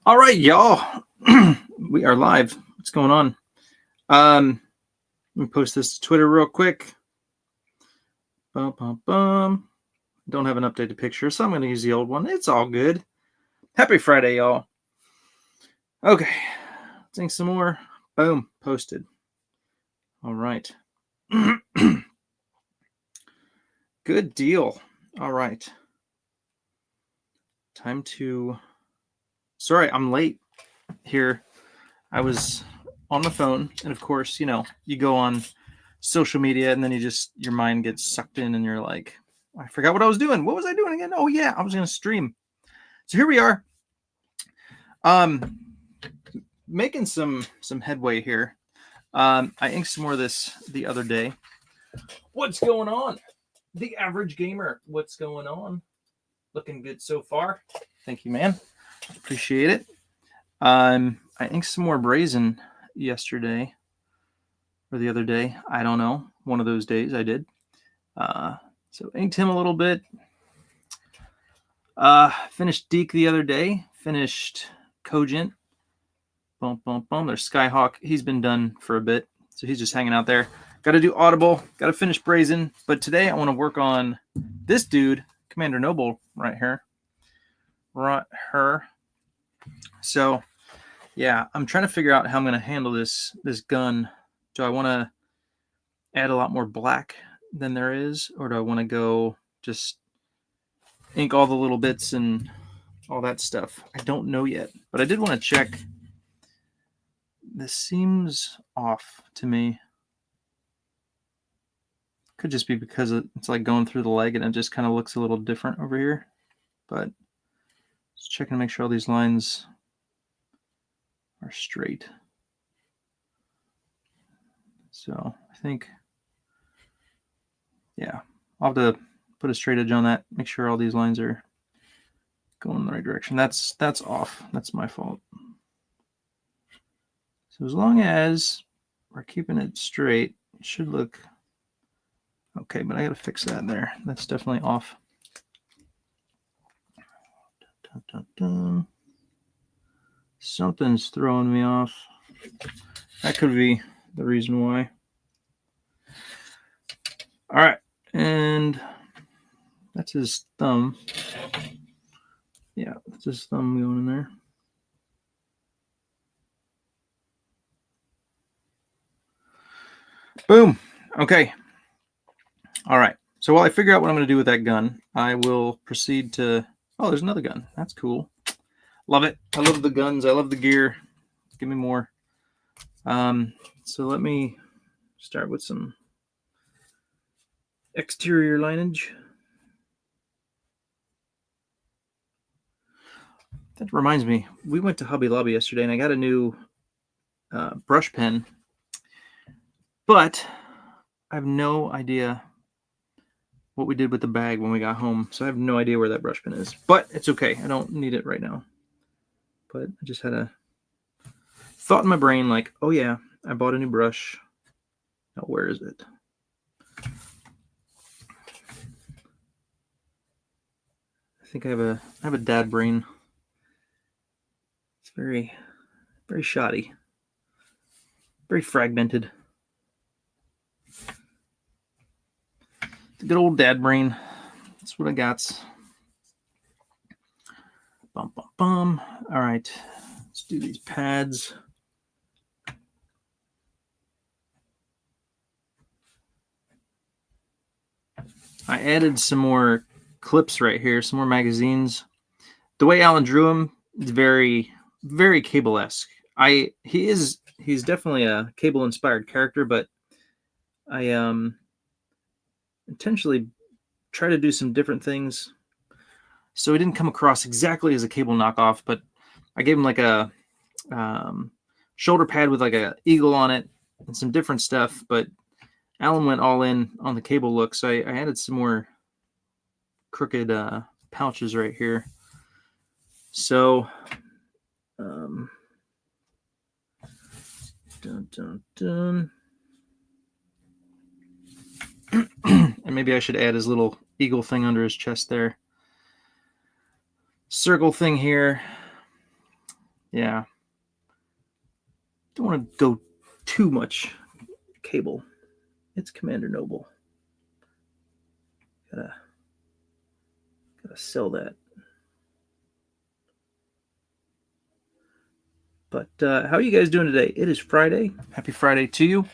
All right, y'all. We are live. What's going on? Let me post this to Twitter real quick. Bum, bum, bum. Don't have an updated picture, so I'm going to use the old one. It's all good. Happy Friday, y'all. Okay. Think some more. Boom. Posted. All right. Good deal. All right. Time to... Sorry, I'm late here. I was on the phone, and of course, you go on social media, and then your mind gets sucked in, and you're like, I forgot what I was doing. What was I doing again? Oh yeah, I was going to stream. So here we are. Making some headway here. I inked some more of this the other day. What's going on? The average gamer. What's going on? Looking good so far. Thank you, man. Appreciate it. I inked some more brazen yesterday or the other day. I don't know. One of those days I did. So inked him a little bit. Finished Deke the other day. Finished Cogent. Boom, boom, boom. There's Skyhawk. He's been done for a bit, so he's just hanging out there. Got to do Audible. Got to finish Brazen. But today I want to work on this dude, Commander Noble, right here. Right here. So, yeah, I'm trying to figure out how I'm going to handle this gun. Do I want to add a lot more black than there is, or do I want to go just ink all the little bits and all that stuff? I don't know yet, but I did want to check. This seems off to me. Could just be because it's like going through the leg and it just kind of looks a little different over here. But just checking to make sure all these lines are straight. So I think, yeah, I'll have to put a straight edge on that. Make sure all these lines are going in the right direction. That's off. That's my fault. So as long as we're keeping it straight, it should look okay, but I got to fix that there. That's definitely off. Dun, dun, dun. Something's throwing me off. That could be the reason why. All right, and that's his thumb. Yeah, that's his thumb going in there. Boom. Okay. All right. So while I figure out what I'm going to do with that gun, I will proceed to... Oh, there's another gun. That's cool. Love it. I love the guns. I love the gear. Give me more. So let me start with some exterior lineage. That reminds me, we went to Hobby Lobby yesterday, and I got a new brush pen. But I have no idea what we did with the bag when we got home. So I have no idea where that brush pen is. But it's okay. I don't need it right now. But I just had a thought in my brain like, oh yeah, I bought a new brush. Now where is it? I think I have a dad brain. It's very, very shoddy. Very fragmented. The good old dad brain. That's what I got. Bum, bum, bum. All right. Let's do these pads. I added some more clips right here, some more magazines. The way Alan drew them is very, very Cable-esque. He's definitely a Cable-inspired character, but I intentionally try to do some different things. So it didn't come across exactly as a Cable knockoff, but I gave him like a shoulder pad with like a eagle on it and some different stuff. But Alan went all in on the Cable look, so I added some more crooked pouches right here. So, dun, dun, dun. And maybe I should add his little eagle thing under his chest there. Circle thing here. Yeah. Don't want to go too much cable. It's Commander Noble. Gotta sell that. But how are you guys doing today? It is Friday. Happy Friday to you.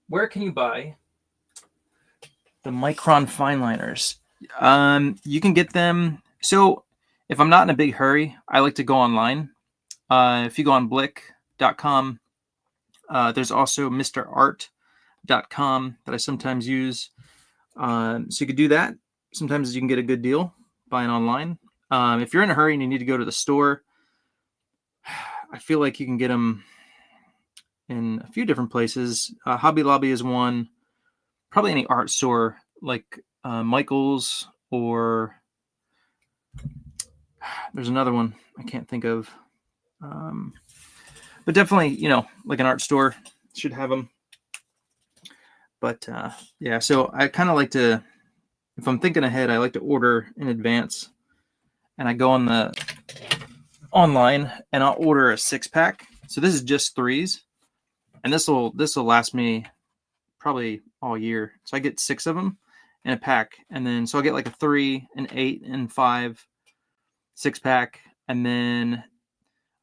Where can you buy the Micron fine liners? You can get them. So if I'm not in a big hurry, I like to go online. If you go on blick.com, there's also mrart.com that I sometimes use. So you could do that. Sometimes you can get a good deal buying online. If you're in a hurry and you need to go to the store, I feel like you can get them in a few different places. Hobby Lobby is one. Probably any art store like Michael's, or there's another one I can't think of. But definitely, like an art store should have them. But yeah, so I kind of like to, if I'm thinking ahead, I like to order in advance, and I go on the online and I'll order a 6-pack. So this is just 3s, and this will last me probably all year. So I get 6 of them in a pack, and then so I'll get like a 3, an 8, and 5 6-pack, and then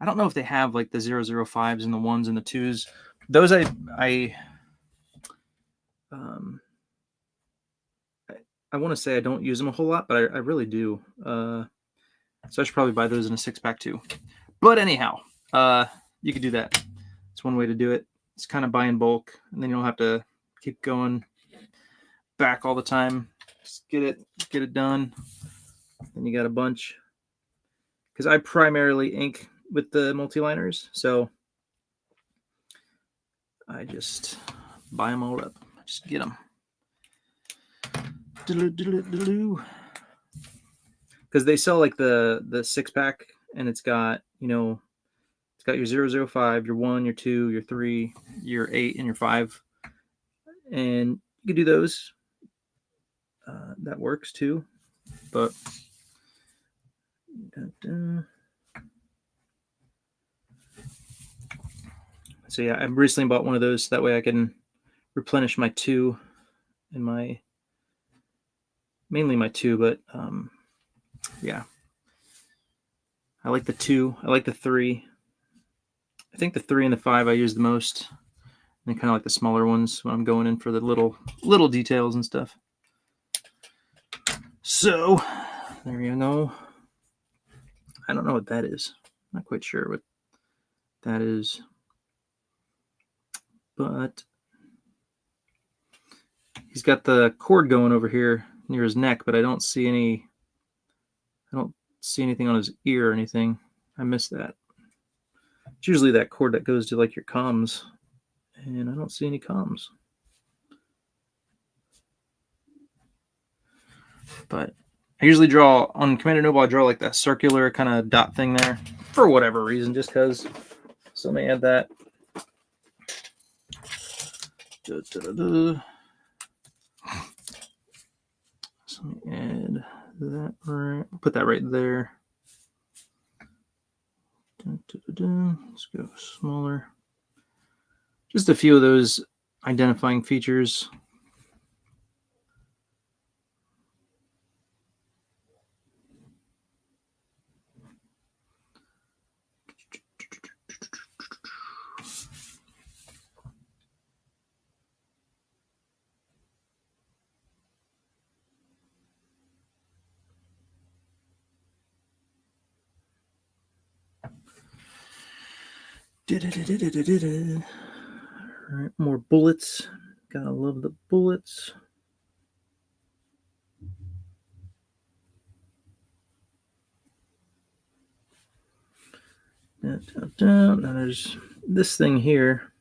I don't know if they have like the 005s and the 1s and the 2s. Those I want to say I don't use them a whole lot, but I really do. So I should probably buy those in a 6-pack too. But anyhow, you could do that. It's one way to do it. It's kind of buy in bulk, and then you don't have to keep going back all the time. Just get it done. Then you got a bunch. Because I primarily ink with the multi-liners, so I just buy them all up. Just get them. Because they sell like the 6-pack, and it's got, it's got your 005, your 1, your 2, your 3, your 8, and your 5. And you can do those. That works too. But so yeah, I recently bought one of those. That way I can replenish my 2 and mainly my 2, but yeah. I like the 2. I like the 3. I think the 3 and the 5 I use the most. And kind of like the smaller ones when I'm going in for the little details and stuff. So there you go. I don't know what that is. I'm not quite sure what that is. But he's got the cord going over here near his neck, but I don't see anything on his ear or anything. I missed that. It's usually that cord that goes to like your comms, and I don't see any comms. But I usually draw on Commander Noble. I draw like that circular kind of dot thing there for whatever reason, just because. So let me add that. So let me add that right. Put that right there. Let's go smaller. Just a few of those identifying features. All right, more bullets. Gotta love the bullets. Now there's this thing here.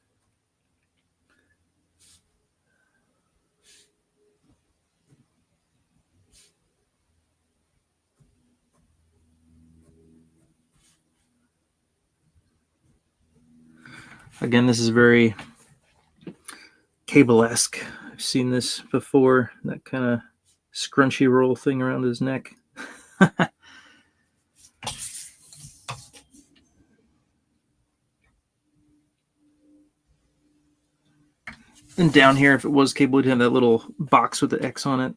Again, this is very Cable-esque. I've seen this before, that kind of scrunchy roll thing around his neck. And down here, if it was cable, it'd have that little box with the X on it.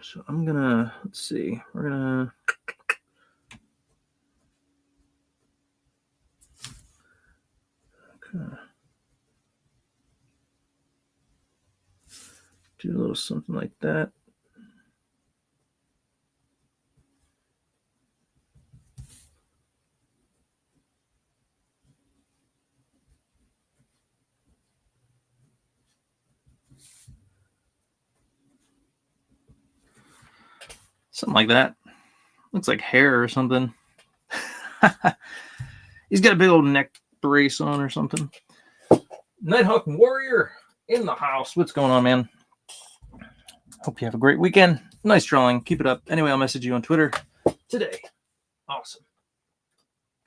So I'm gonna, let's see, we're gonna do a little something like that. Something like that. Looks like hair or something. He's got a big old neck brace on or something. Nighthawk Warrior in the house. What's going on, man? Hope you have a great weekend. Nice drawing. Keep it up. Anyway, I'll message you on Twitter today. Awesome.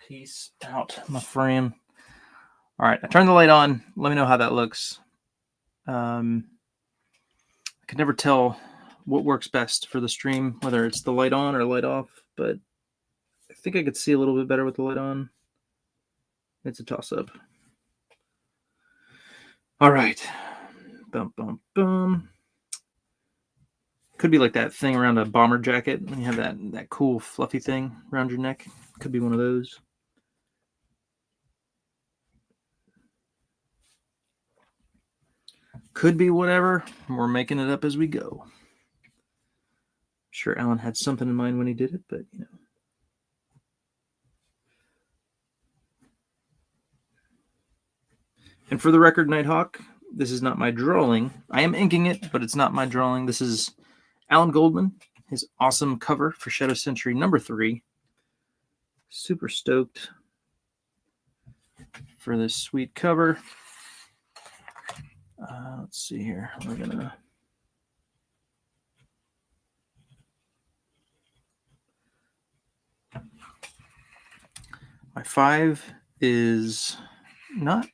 Peace out, my friend. All right, I turned the light on. Let me know how that looks. I can never tell what works best for the stream, whether it's the light on or light off, but I think I could see a little bit better with the light on. It's a toss-up. All right. Bum, bum, bum. Could be like that thing around a bomber jacket when you have that cool fluffy thing around your neck. Could be one of those. Could be whatever. We're making it up as we go. I'm sure Alan had something in mind when he did it, but you know. And for the record, Nighthawk, this is not my drawing. I am inking it, but it's not my drawing. This is Alan Goldman, his awesome cover for Shadow Sentry #3. Super stoked for this sweet cover. Let's see here. We're gonna my 5 is not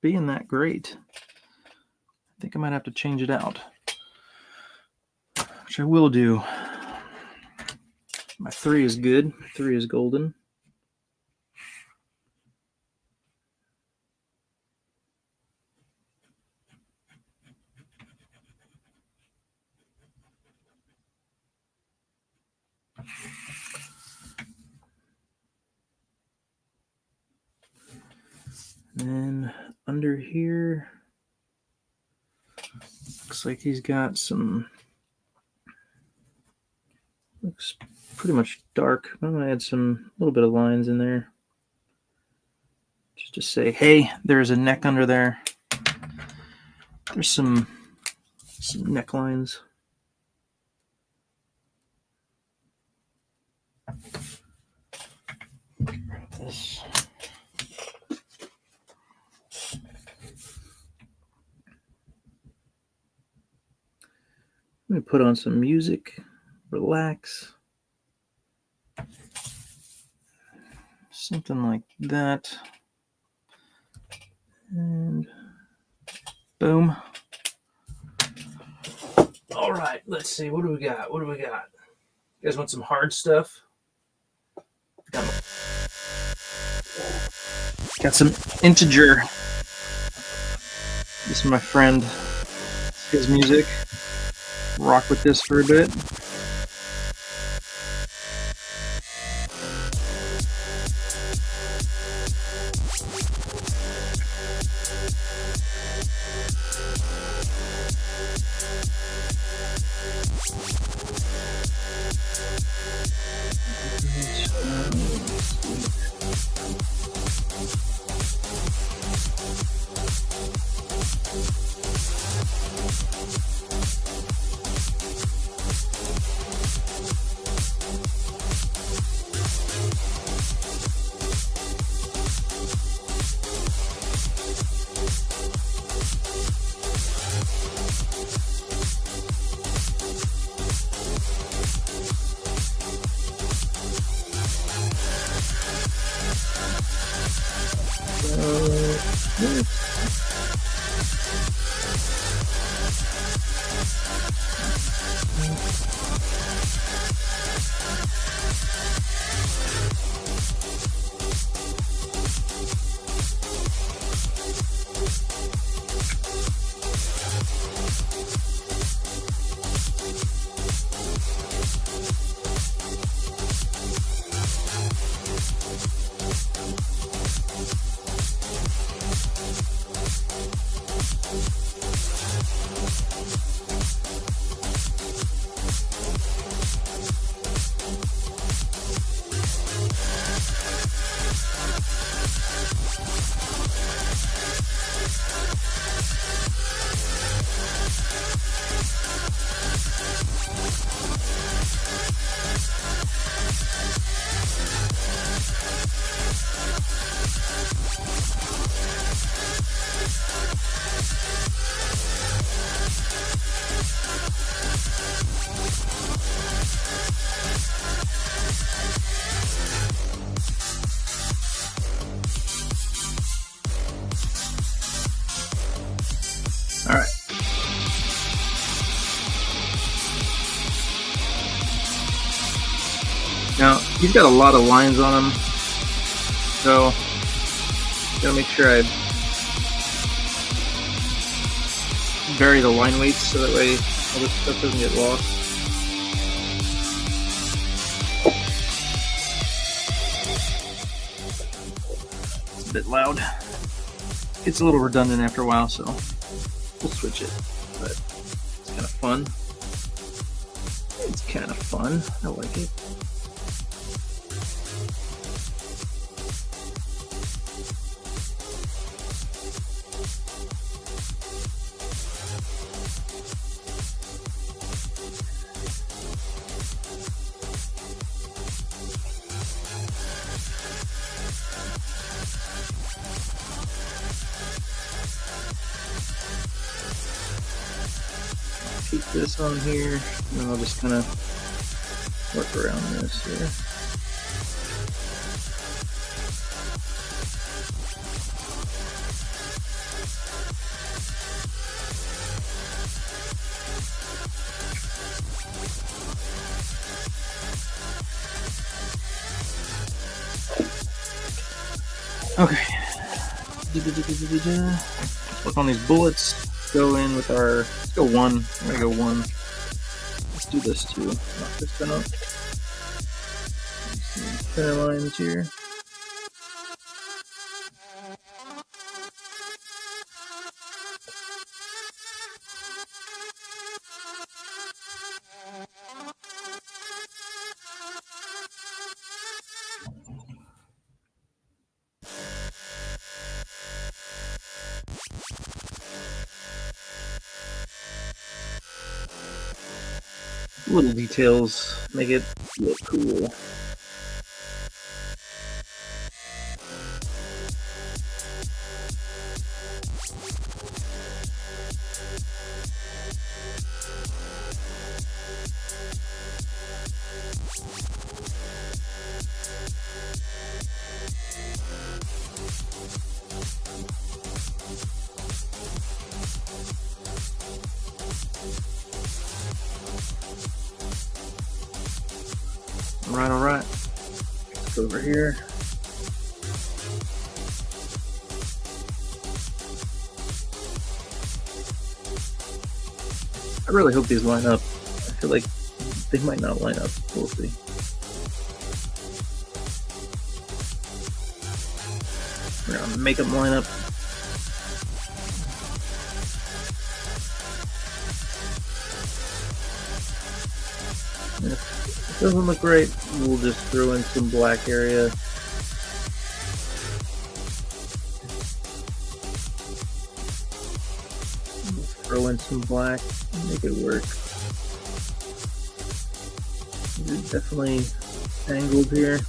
being that great. I think I might have to change it out, which I will do. My 3 is good. 3 is golden. And under here, looks like he's got some, looks pretty much dark. I'm going to add some little bit of lines in there. Just to say, hey, there's a neck under there. There's some necklines. This. Let me put on some music, relax. Something like that. And boom. All right, let's see. What do we got? What do we got? You guys want some hard stuff? Got some integer. This is my friend. His music. Rock with this for a bit. He's got a lot of lines on him, so gotta make sure I vary the line weights so that way all this stuff doesn't get lost. It's a bit loud. It's a little redundant after a while, so we'll switch it. But it's kind of fun. It's kind of fun. I like it. Keep this on here, and then I'll just kind of work around this here. Okay. Let's work on these bullets. Go in with our, let's go one. I'm gonna go one. Let's do this too. Knock this one up. Some center lines here. Little details make it look cool. All right. Let's go over here. I really hope these line up. I feel like they might not line up. We'll see. We're gonna make them line up. If it doesn't look right, we'll just throw in some black area. Throw in some black, make it work. It's definitely angled here.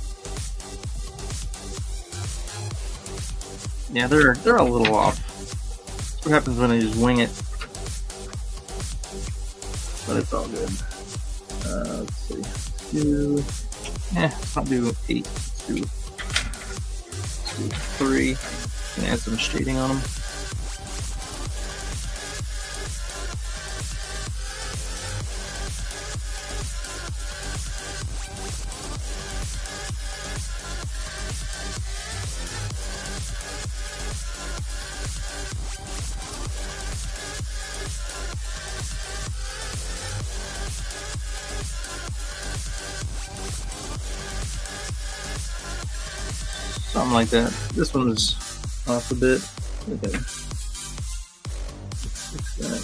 Yeah, they're a little off. That's what happens when I just wing it. But it's all good. Let's see. Let's not do 8. Let's do 3. Gonna add some shading on them. Something like that. This one's off a bit. Okay. Fix that.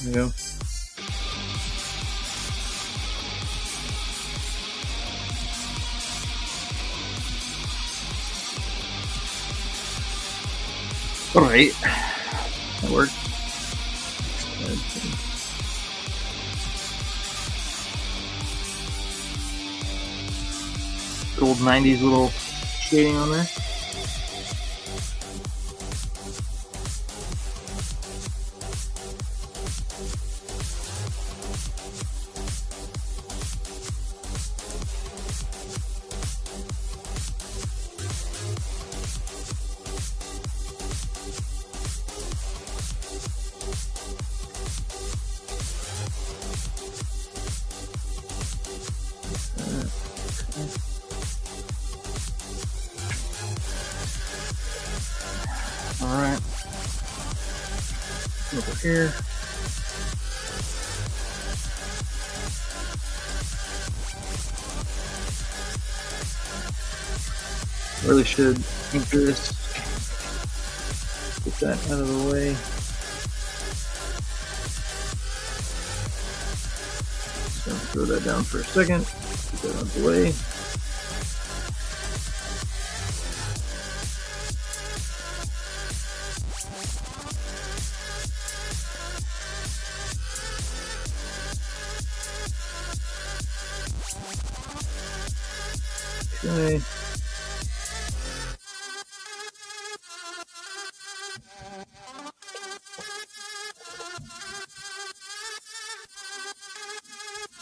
There we go. Alright. That worked. Good old 90s little shading on there. All right. Over here. Really should anchor this. Get that out of the way. Just gonna throw that down for a second. Get that out of the way. Okay.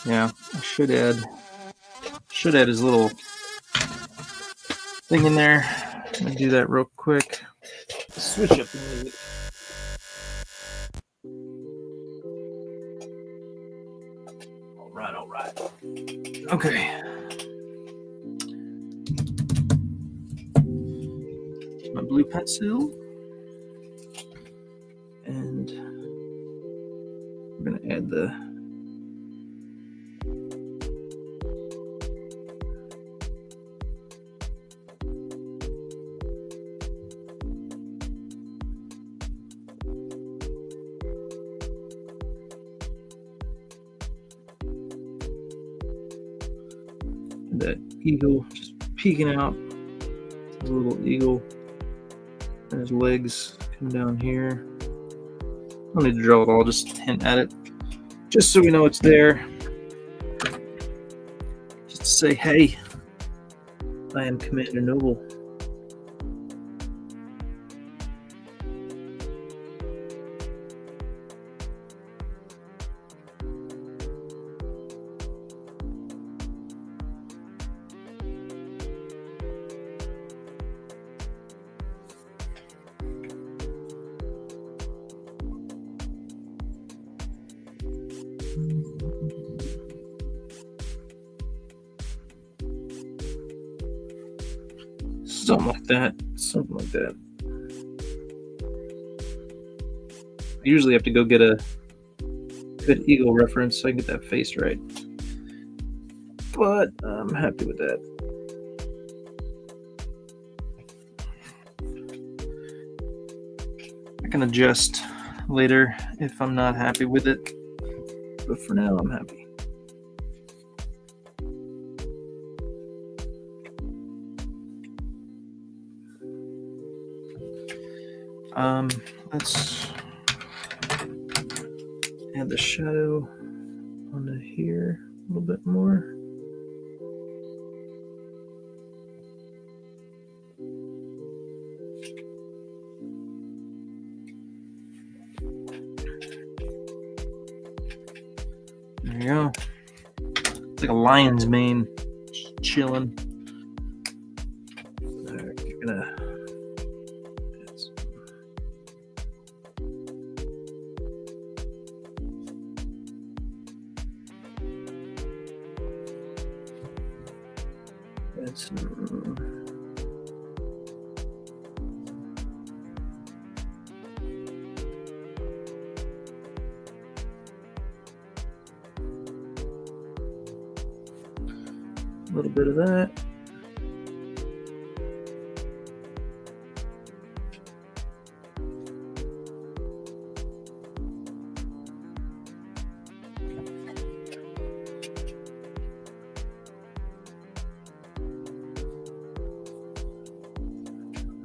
Yeah, I should add his little thing in there. I'm gonna do that real quick. Switch up the music. All right. Okay. My blue pencil. And we're gonna add that eagle just peeking out. A little eagle. And his legs come down here. I don't need to draw it all, just hint at it. Just so we know it's there. Just to say, hey, I am Commander Noble. Something like that. I usually have to go get a good eagle reference so I can get that face right. But I'm happy with that. I can adjust later if I'm not happy with it. But for now, I'm happy. Let's add the shadow onto here a little bit more. There you go. It's like a lion's mane, just chilling. All right, you're gonna. That's a little bit of that.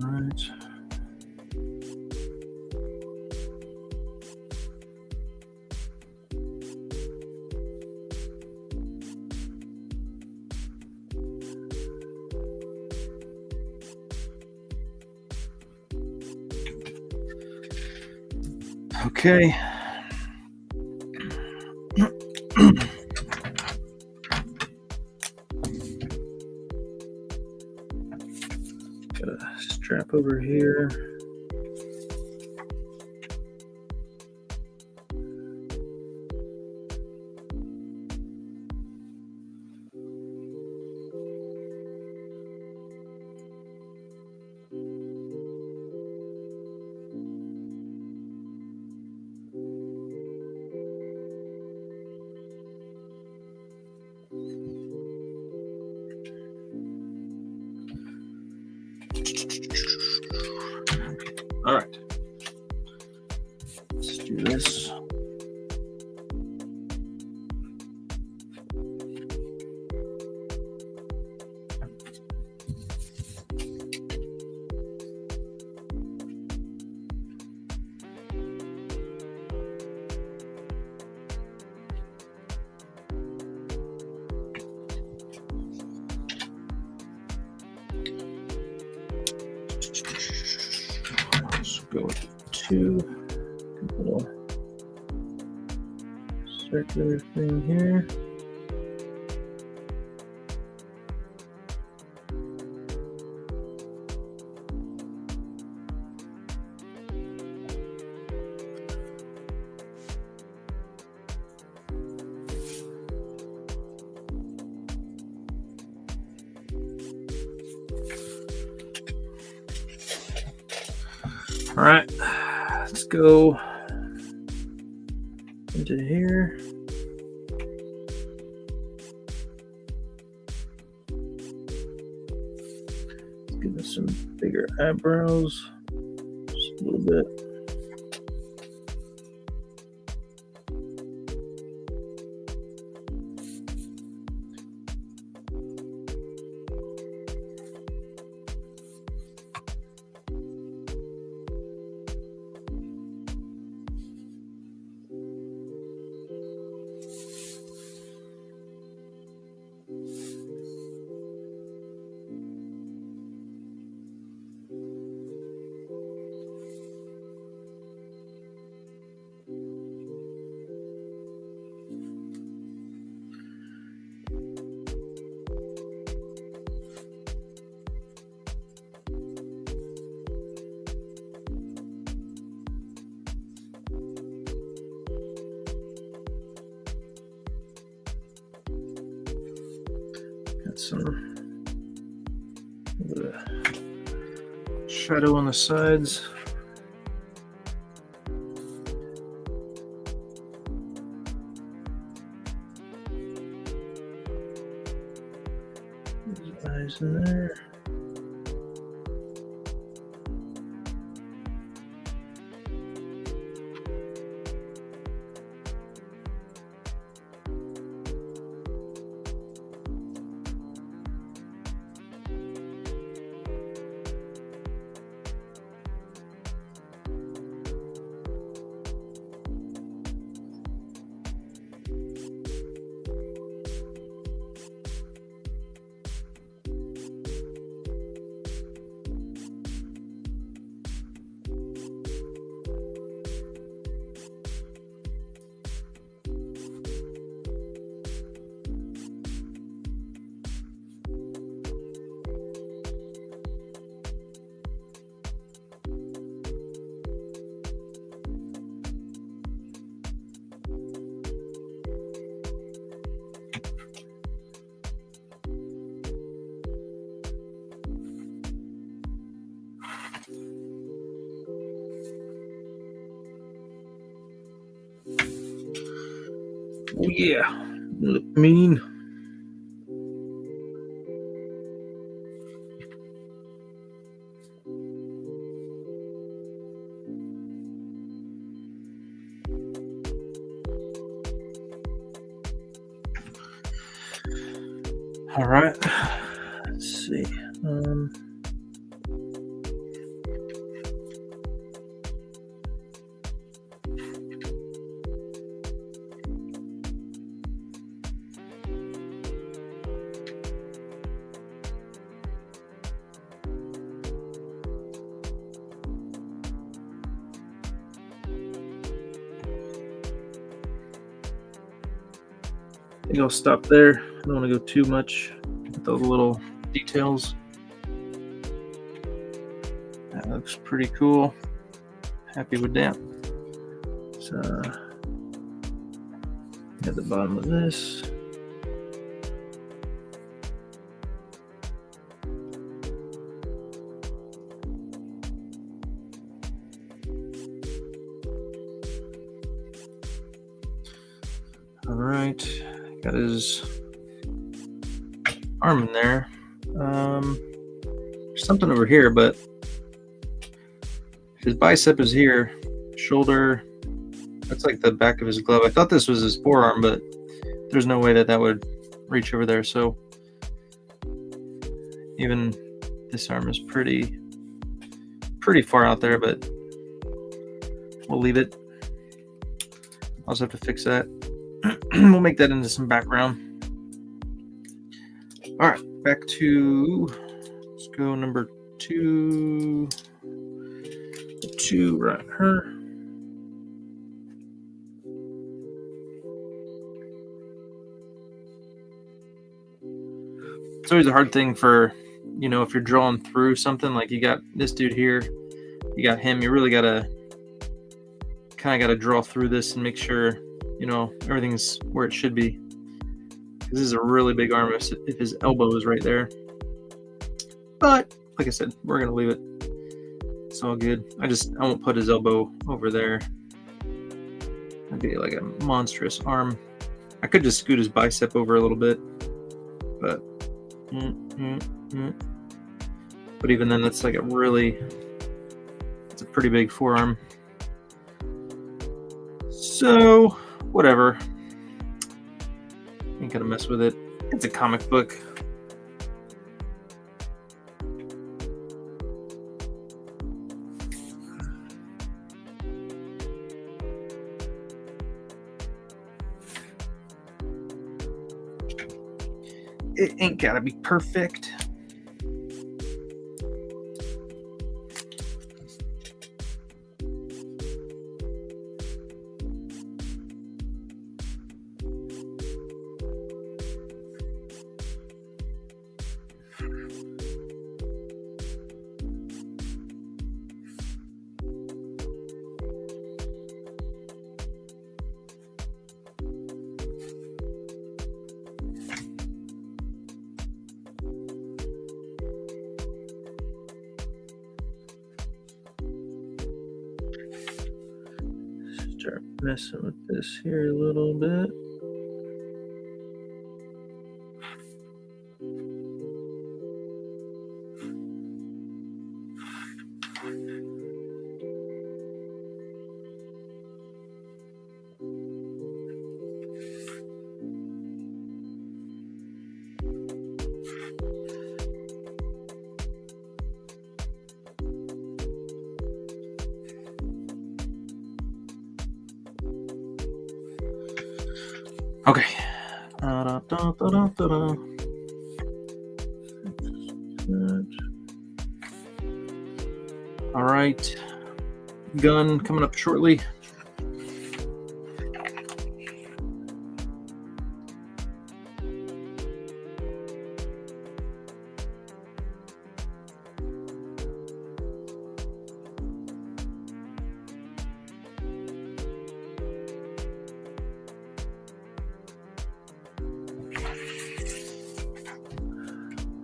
All right. Okay. Got a strap over here. All right. Let's do this. Let's go with 2. Little circular thing here. All right, let's go into here. Let's give us some bigger eyebrows, just a little bit. Got some shadow on the sides. There's eyes in there. Oh yeah, look mean. All right, let's see. I think I'll stop there. I don't want to go too much with those little details. That looks pretty cool. Happy with that. So, at the bottom of this. All right, got his arm in there. There's something over here, but his bicep is here. Shoulder, that's like the back of his glove. I thought this was his forearm, but there's no way that would reach over there. So even this arm is pretty far out there, but we'll leave it. I'll also have to fix that. We'll make that into some background. All right, back to, let's go number 2. 2 right here. It's always a hard thing for, you know, if you're drawing through something, like you got this dude here, you got him, you really gotta draw through this and make sure, you know, everything's where it should be. This is a really big arm if his elbow is right there. But like I said, we're gonna leave it. It's all good. I won't put his elbow over there. That'd be like a monstrous arm. I could just scoot his bicep over a little bit, but but even then, that's like it's a pretty big forearm. So whatever. Ain't gonna mess with it. It's a comic book. It ain't gotta be perfect. Start messing with this here a little bit. Okay. All right. Gun coming up shortly.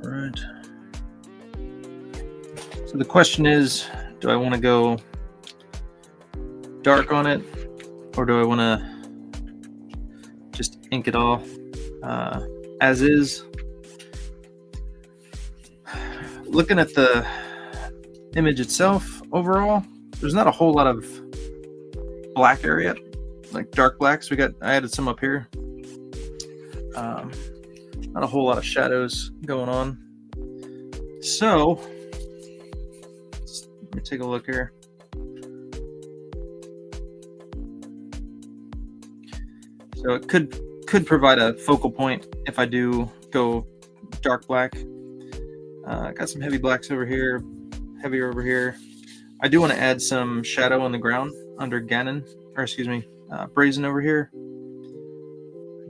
Right. So the question is, do I want to go dark on it, or do I want to just ink it all as is? Looking at the image itself, overall, there's not a whole lot of black area, like dark blacks. I added some up here. Not a whole lot of shadows going on. So let me take a look here. So it could provide a focal point if I do go dark black. Got some heavy blacks over here, heavier over here. I do want to add some shadow on the ground under Brazen over here. I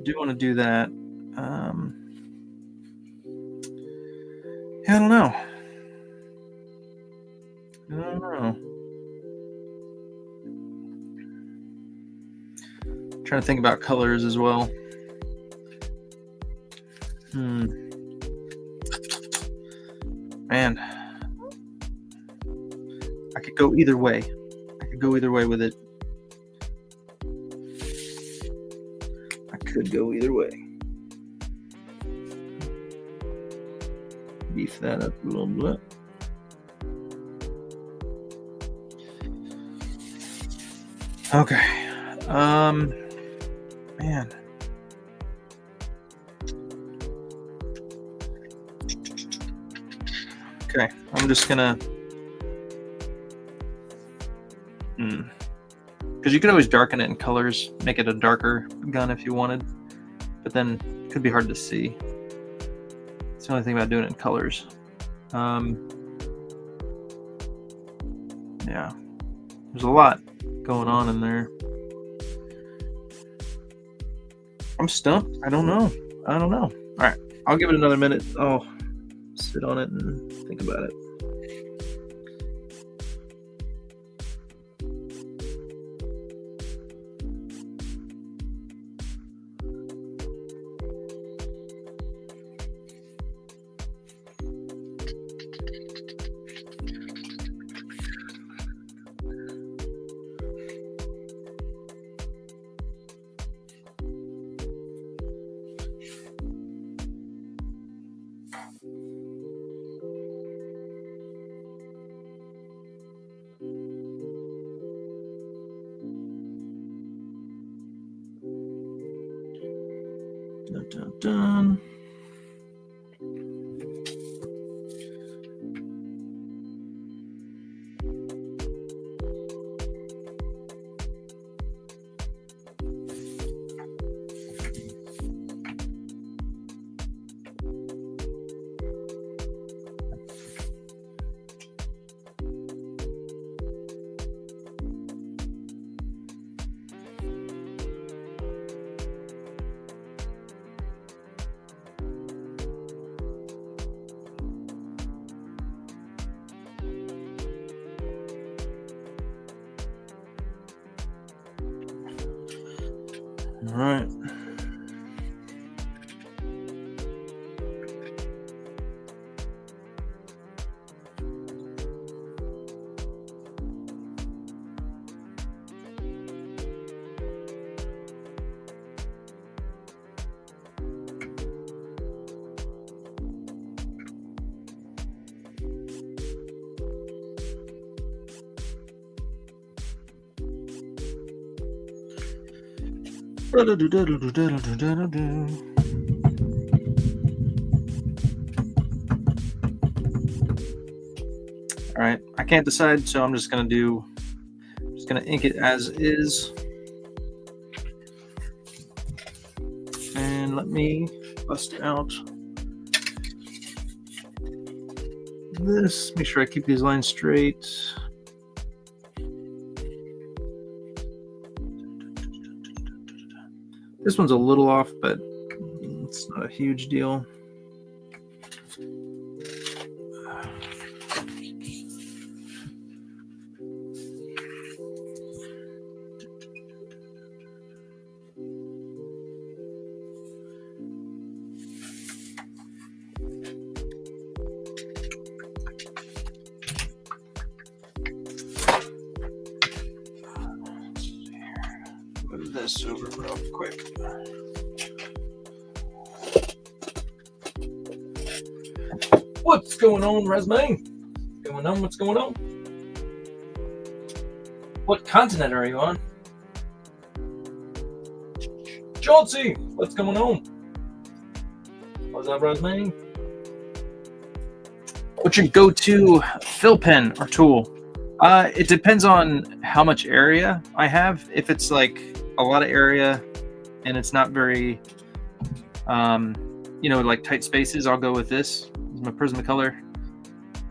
do want to do that. Yeah, I don't know. Trying to think about colors as well. Man, I could go either way. With it. I could go either way. Beef that up a little bit. Okay. Man. Okay, I'm just gonna. Because you could always darken it in colors, make it a darker gun if you wanted, but then it could be hard to see. It's the only thing about doing it in colors. Yeah, there's a lot going on in there. I'm stumped. I don't know. All right, I'll give it another minute. I'll sit on it and think about it. Dun, dun, dun. All right. All right, I can't decide, so I'm just gonna ink it as is. And let me bust out this. Make sure I keep these lines straight. This one's a little off, but it's not a huge deal. Move this over real quick. What's going on, Resume? What's going on? What continent are you on? Chauncey, what's going on? What's up, Resume? What's your go-to fill pen or tool? It depends on how much area I have. If it's like a lot of area and it's not very, like tight spaces, I'll go with this. This is my Prismacolor.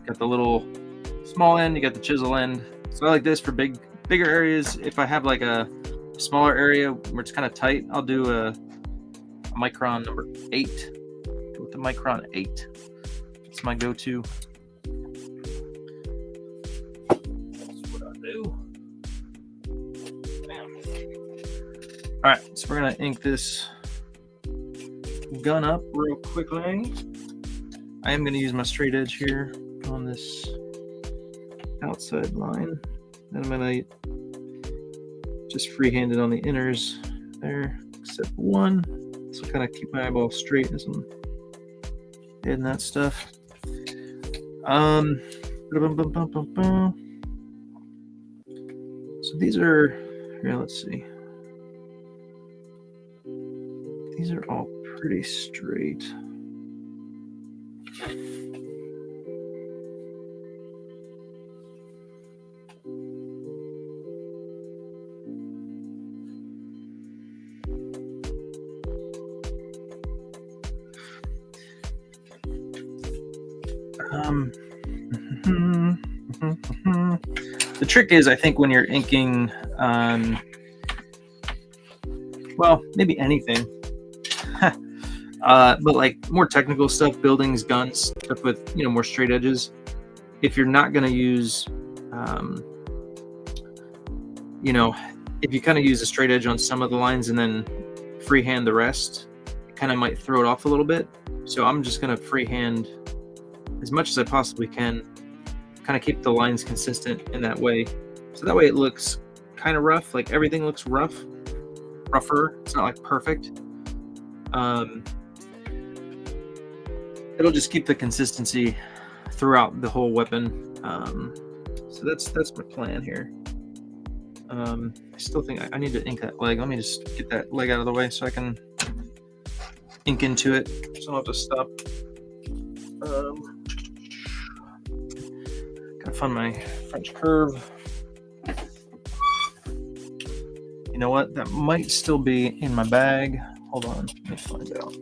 Got the little small end, you got the chisel end. So I like this for bigger areas. If I have like a smaller area where it's kind of tight, I'll do a Micron number 8. Go with the Micron 8. It's my go-to. That's what I do. Bam. All right, so we're gonna ink this gun up real quickly. I am gonna use my straight edge here on this outside line. Then I'm gonna just freehand it on the inners there, except one. So kind of keep my eyeball straight as I'm adding that stuff. So these are Here, let's see. These are all pretty straight. The trick is, I think, when you're inking, well, maybe anything, but like more technical stuff, buildings, guns, stuff with, you know, more straight edges. If you're not going to use, you know, if you kind of use a straight edge on some of the lines and then freehand the rest, it kind of might throw it off a little bit. So I'm just going to freehand as much as I possibly can, kind of keep the lines consistent in that way. So that way it looks kind of rough, like everything looks rougher. It's not like perfect. It'll just keep the consistency throughout the whole weapon. So that's my plan here. I still think I need to ink that leg. Let me just get that leg out of the way so I can ink into it, so I don't have to stop. Gotta find my French curve. You know what? That might still be in my bag. Hold on, let me find out.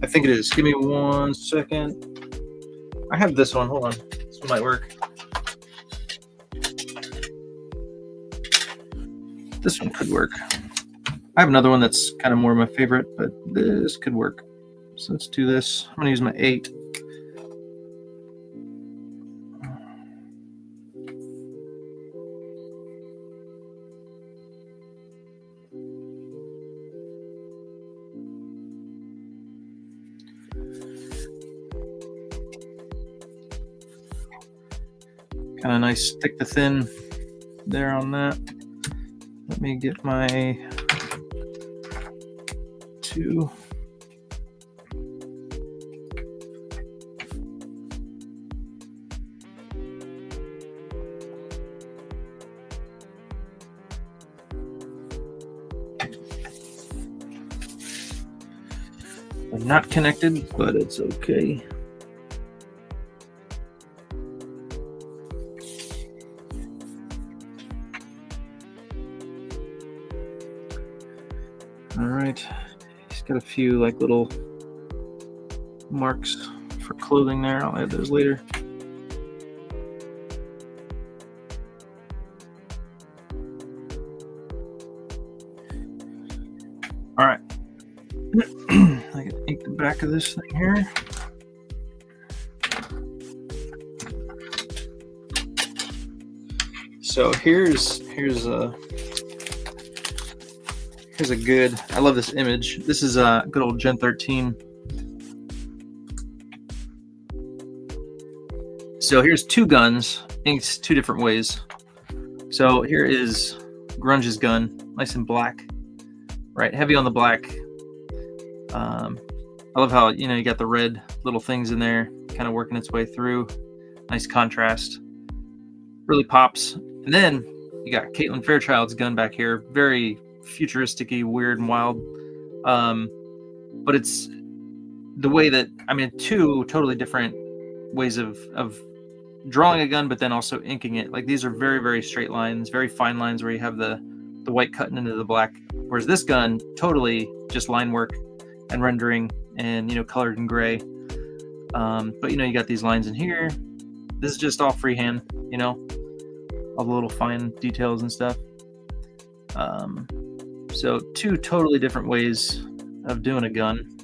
I think it is. Give me 1 second. I have this one. Hold on. This one might work. This one could work. I have another one that's kind of more my favorite, but this could work. So let's do this. I'm going to use my 8. Kind of nice thick to thin there on that. Let me get my 2. They're not connected, but it's okay. All right, he's got a few like little marks for clothing there. I'll add those later. All right, I can ink the back of this thing here. So here's a good, I love this image. This is a good old Gen 13. So here's 2 guns, inked 2 different ways. So here is Grunge's gun, nice and black, right? Heavy on the black. I love how, you know, you got the red little things in there, kind of working its way through. Nice contrast. Really pops. And then you got Caitlin Fairchild's gun back here, very futuristic-y, weird and wild, but it's the way that, I mean, 2 totally different ways of drawing a gun, but then also inking it. Like, these are very, very straight lines, very fine lines where you have the white cutting into the black, whereas this gun totally just line work and rendering and, you know, colored in gray. But, you know, you got these lines in here. This is just all freehand, you know, all the little fine details and stuff. So 2 totally different ways of doing a gun.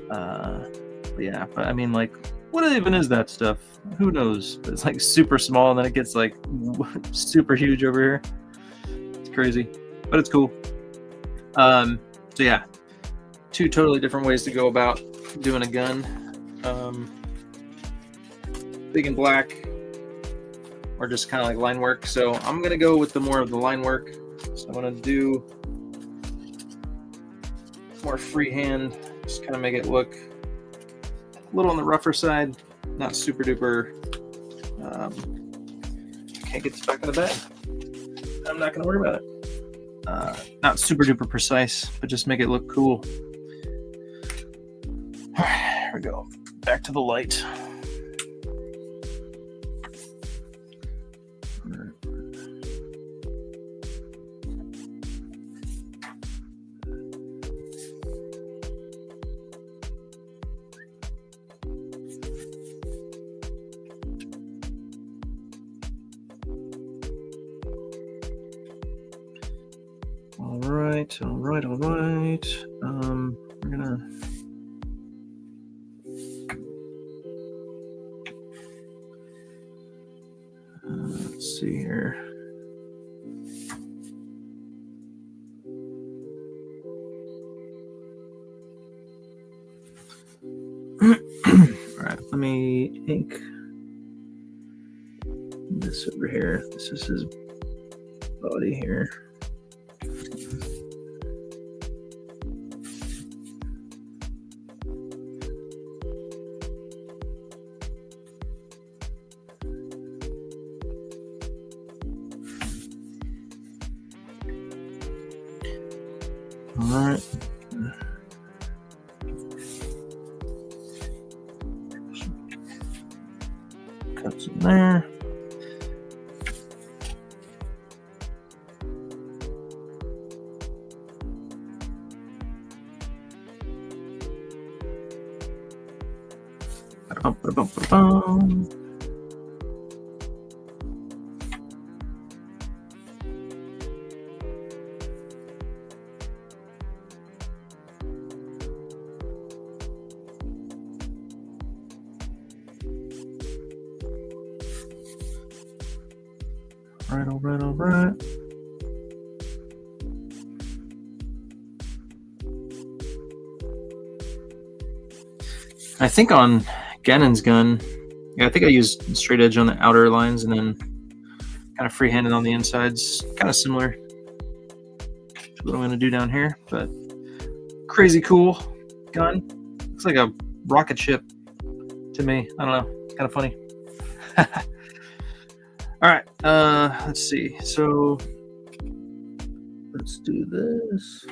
But yeah, but I mean, like, what even is that stuff? Who knows? But it's like super small, and then it gets like super huge over here. It's crazy, but it's cool. So yeah, 2 totally different ways to go about doing a gun. Big and black, or just kind of like line work. So I'm gonna go with the more of the line work. So I'm gonna do more freehand, just kind of make it look a little on the rougher side, not super duper. Can't get this back in the bag. I'm not going to worry about it. Not super duper precise, but just make it look cool. All right, here we go. Back to the light. All right. We're gonna let's see here. All right, let me ink this over here. This is his body here. All right. Cuts in there. Ba-dum. All right. I think on Gannon's gun, yeah, I think I used straight edge on the outer lines and then kind of freehanded on the insides. Kind of similar to what I'm going to do down here, but crazy cool gun. Looks like a rocket ship to me. I don't know. Kind of funny. All right, let's see. So let's do this.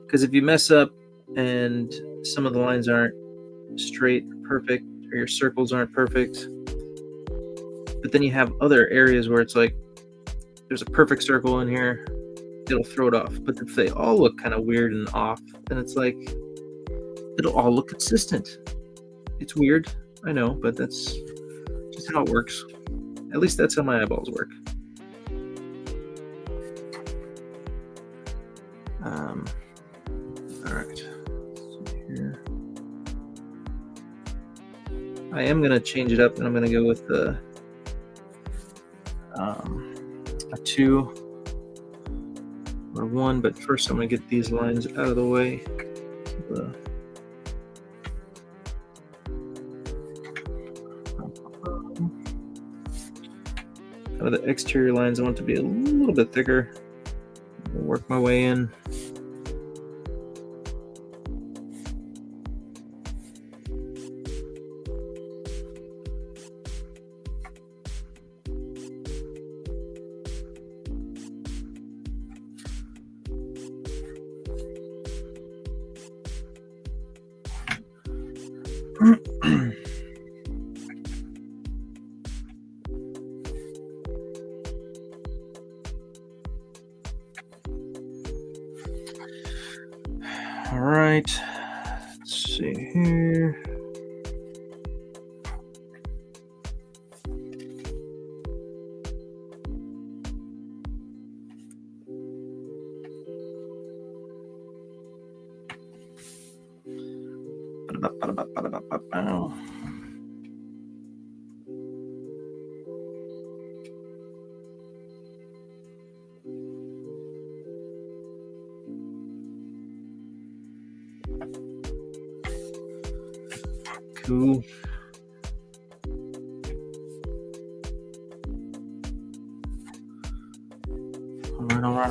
Because if you mess up and some of the lines aren't straight or perfect, or your circles aren't perfect, but then you have other areas where it's like there's a perfect circle in here, it'll throw it off. But if they all look kind of weird and off, then it's like it'll all look consistent. It's weird, I know, but that's just how it works. At least that's how my eyeballs work. All right, let's see here. I am gonna change it up, and I'm gonna go with the a 2 or 1. But first, I'm gonna get these lines out of the way. Kind of the exterior lines, I want to be a little bit thicker. I'll work my way in. All right, let's see here. Cool. All right.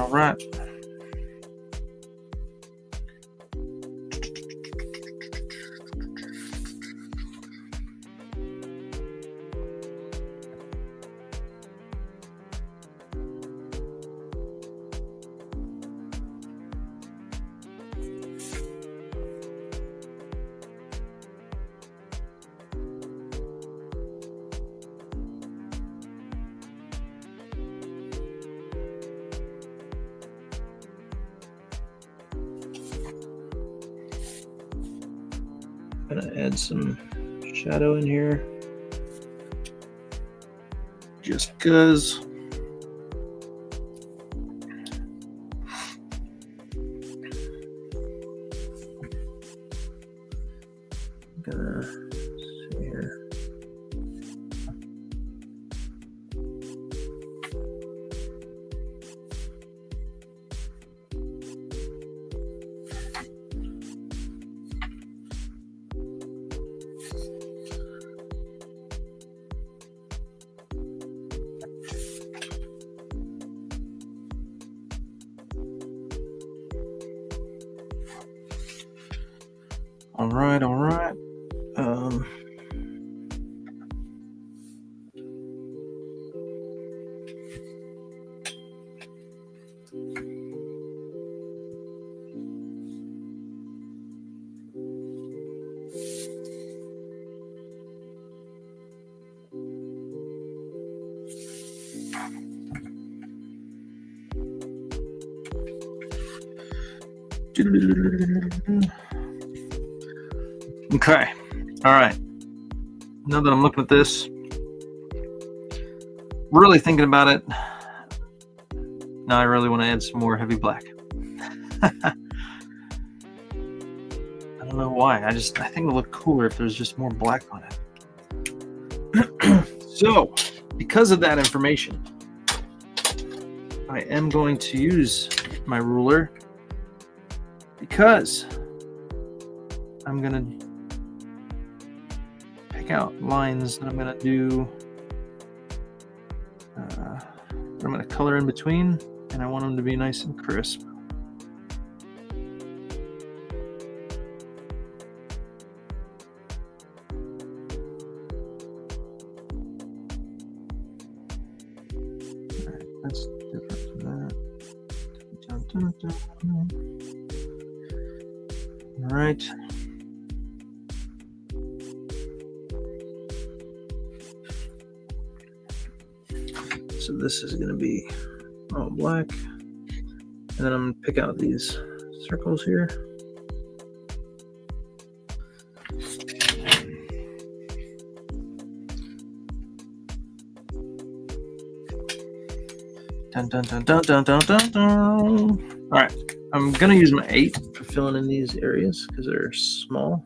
I'm gonna add some shadow in here, just because. Gonna see here. All right. Okay. All right. Now that I'm looking at this, really thinking about it, now I really want to add some more heavy black. I don't know why. I think it'll look cooler if there's just more black on it. So, because of that information, I am going to use my ruler because I'm going to pick out lines that I'm going to do. I'm going to color in between, and I want them to be nice and crisp. That's different from that. Dun, dun, dun. All right. So this is going to be all black. And then I'm going to pick out these circles here. Dun, dun, dun, dun, dun, dun, dun, dun. All right, I'm gonna use my 8 for filling in these areas because they're small.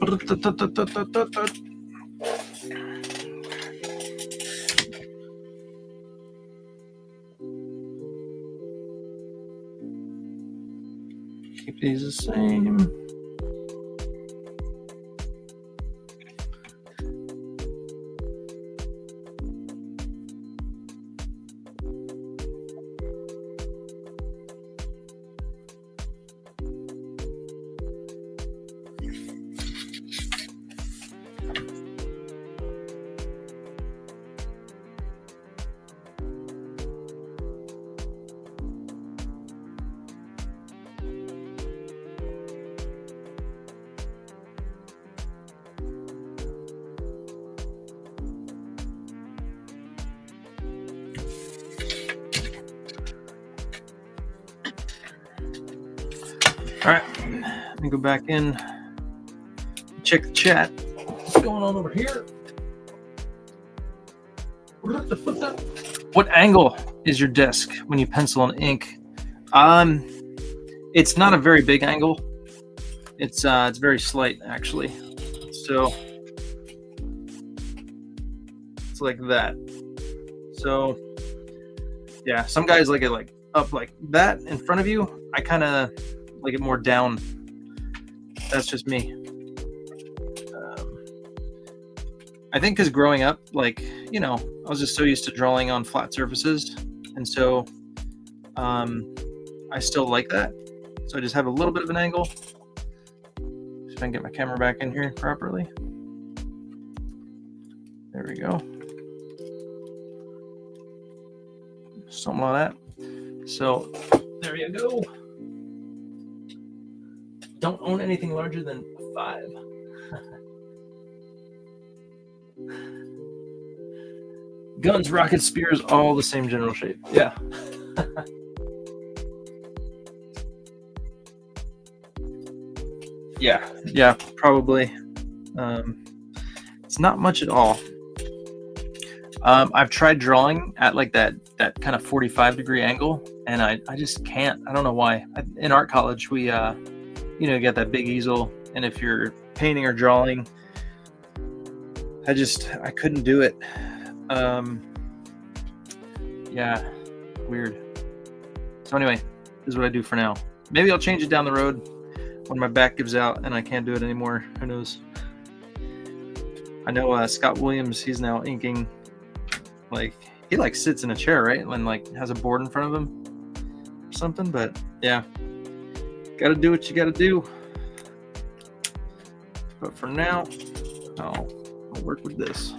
Keep these the same. All right, let me go back in, check the chat. What's going on over here? What angle is your desk when you pencil and ink? It's not a very big angle. It's very slight actually. So it's like that. So yeah, some guys like it like up like that in front of you. I kind of like it more down. That's just me. I think because growing up, like, you know, I was just so used to drawing on flat surfaces, and so I still like that. So I just have a little bit of an angle. See if I can get my camera back in here properly. There we go. Something like that. So there you go. Don't own anything larger than 5. Guns, rockets, spears, all the same general shape. Yeah. Yeah, probably. It's not much at all. I've tried drawing at like that kind of 45-degree angle, and I just can't. I don't know why. In art college, we you know, you got that big easel, and if you're painting or drawing, I couldn't do it. Yeah, weird. So anyway, this is what I do for now. Maybe I'll change it down the road when my back gives out and I can't do it anymore. Who knows? I know Scott Williams, he's now inking, like, he like sits in a chair, right? And like has a board in front of him or something, but yeah. Gotta do what you gotta do. But for now, I'll work with this.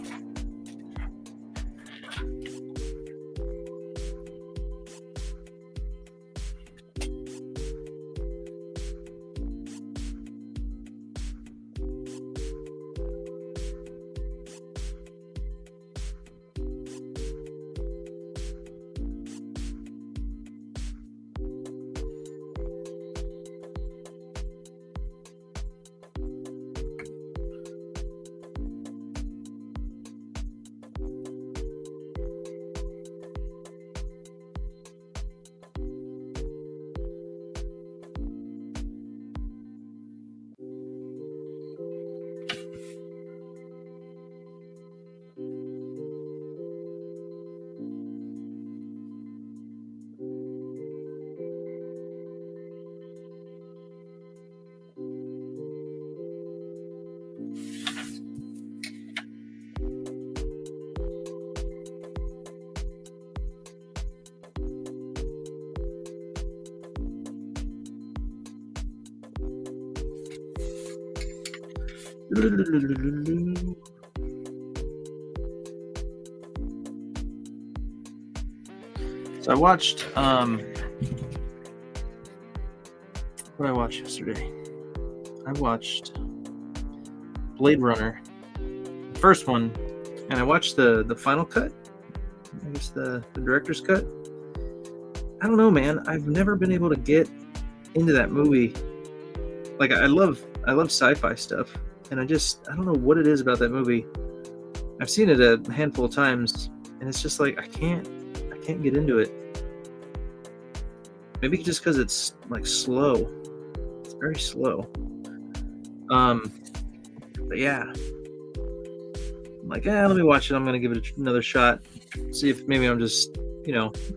So I watched what did I watch yesterday? I watched Blade Runner, the first one, and I watched the final cut. I guess the director's cut. I don't know, man. I've never been able to get into that movie. Like, I love sci-fi stuff, and I don't know what it is about that movie. I've seen it a handful of times, and it's just like I can't get into it. Maybe just because it's like slow. It's very slow. But yeah, I'm like, let me watch it. I'm gonna give it another shot. See if maybe I'm just,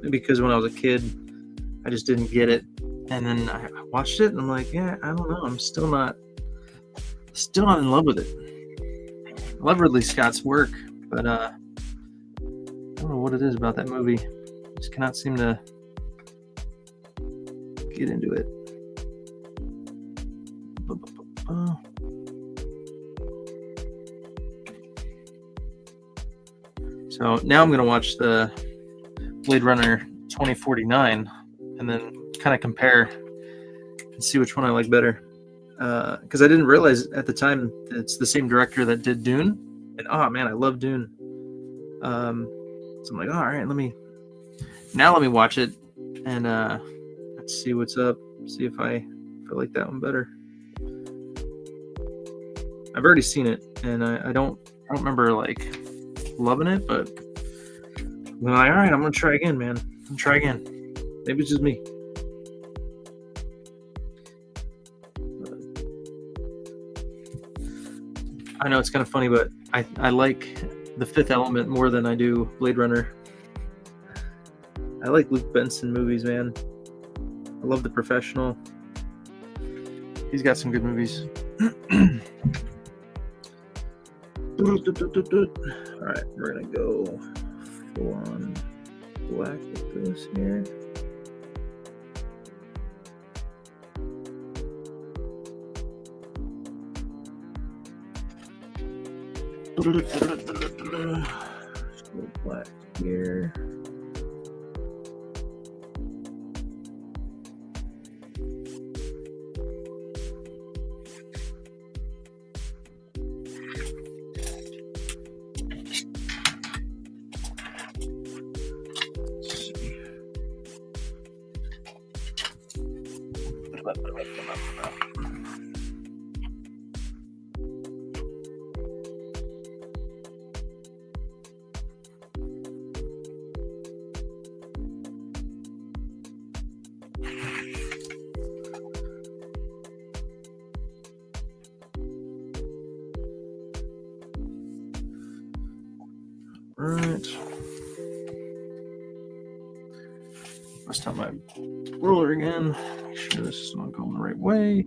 because when I was a kid, I just didn't get it. And then I watched it, and I'm like, I don't know. I'm still not in love with it. I love Ridley Scott's work, but I don't know what it is about that movie. I just cannot seem to get into it. So now I'm going to watch the Blade Runner 2049 and then kind of compare and see which one I like better. Because I didn't realize at the time that it's the same director that did Dune. And oh man, I love Dune. So I'm like, all right, let me watch it and let's see what's up. See if I like that one better. I've already seen it, and I don't remember like loving it, but I'm like, all right, I'm gonna try again, man. I'm gonna try again. Maybe it's just me. I know it's kind of funny, but I like The Fifth Element more than I do Blade Runner. I like Luke Benson movies, man. I love The Professional. He's got some good movies. Alright, we're gonna go full on black with this here. Let's go black here. Right. Bust out my ruler again. Make sure this is not going the right way.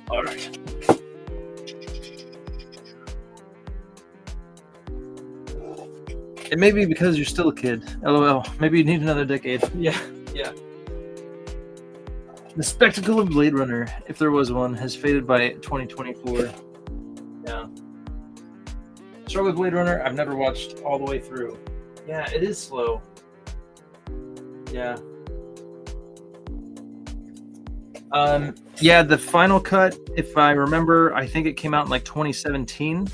All right. It may be because you're still a kid. LOL. Maybe you need another decade. Yeah. The spectacle of Blade Runner, if there was one, has faded by 2024. Yeah. Struggle with Blade Runner, I've never watched all the way through. Yeah, it is slow. Yeah. Yeah, the final cut, if I remember, I think it came out in like 2017.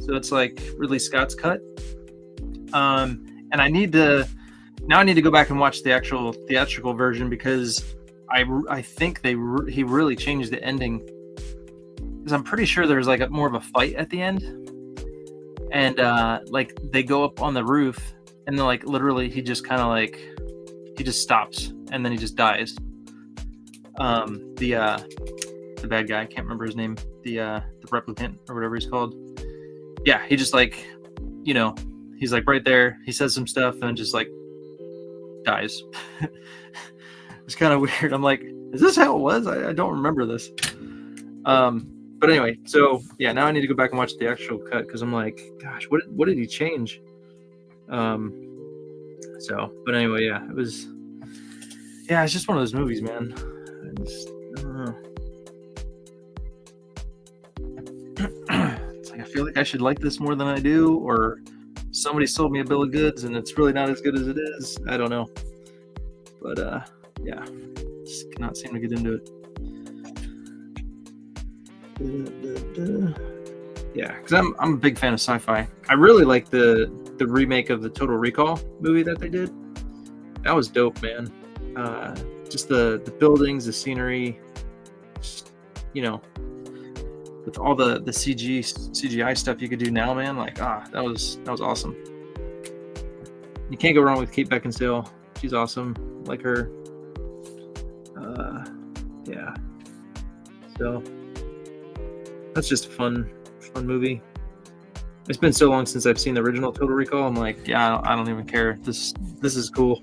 So it's like Ridley Scott's cut. And I need to go back and watch the actual theatrical version because I think he really changed the ending. Because I'm pretty sure there's like more of a fight at the end. And like they go up on the roof and then like literally he just kind of like he just stops and then he just dies. The bad guy, I can't remember his name, the replicant or whatever he's called. Yeah, he just like, he's like right there, he says some stuff and then just like dies. It's kind of weird. I'm like, is this how it was? I don't remember this. But anyway, so yeah, now I need to go back and watch the actual cut because I'm like, gosh, what did he change? But anyway, yeah, it's just one of those movies, man. I don't know. It's like I feel like I should like this more than I do, or somebody sold me a bill of goods and it's really not as good as it is. I don't know. But yeah, just cannot seem to get into it. Yeah, because I'm a big fan of sci-fi. I really like the remake of the Total Recall movie that they did. That was dope, man. Just the buildings, the scenery, just, you know, with all the CGI stuff you could do now, man. Like, that was awesome. You can't go wrong with Kate Beckinsale. She's awesome. Like her. Yeah. So that's just a fun movie. It's been so long since I've seen the original Total Recall. I'm like, yeah, I don't even care. This is cool.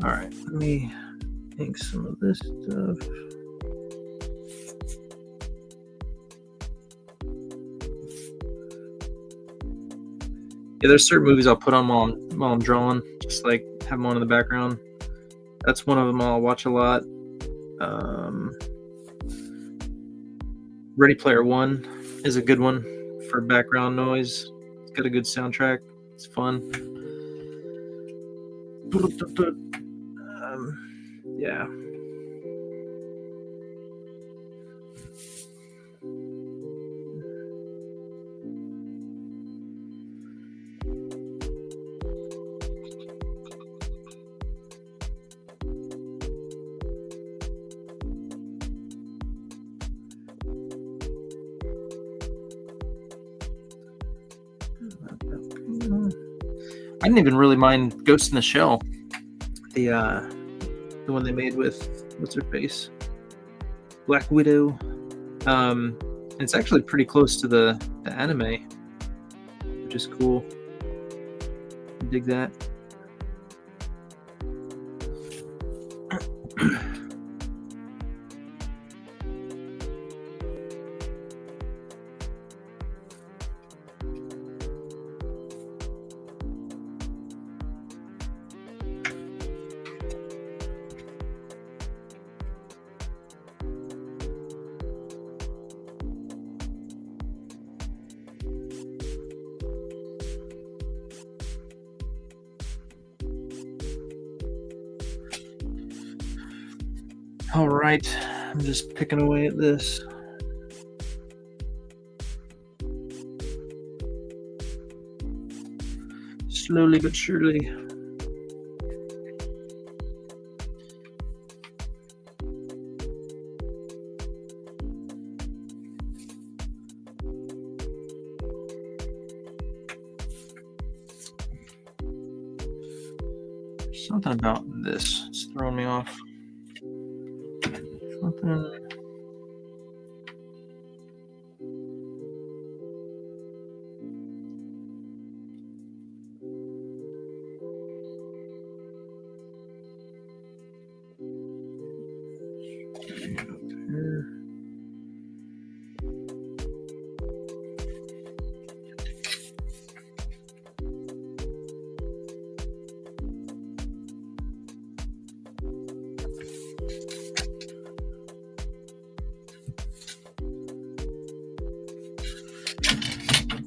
All right, let me ink some of this stuff. Yeah, there's certain movies I'll put on while I'm drawing, just like have them on in the background. That's one of them I'll watch a lot. Ready Player One is a good one for background noise. It's got a good soundtrack. It's fun. Yeah. I didn't even really mind Ghost in the Shell, the one they made with what's her face, Black Widow. It's actually pretty close to the anime, which is cool. I dig that. All right, I'm just picking away at this. Slowly but surely. Something about this, it's throwing me off. Something.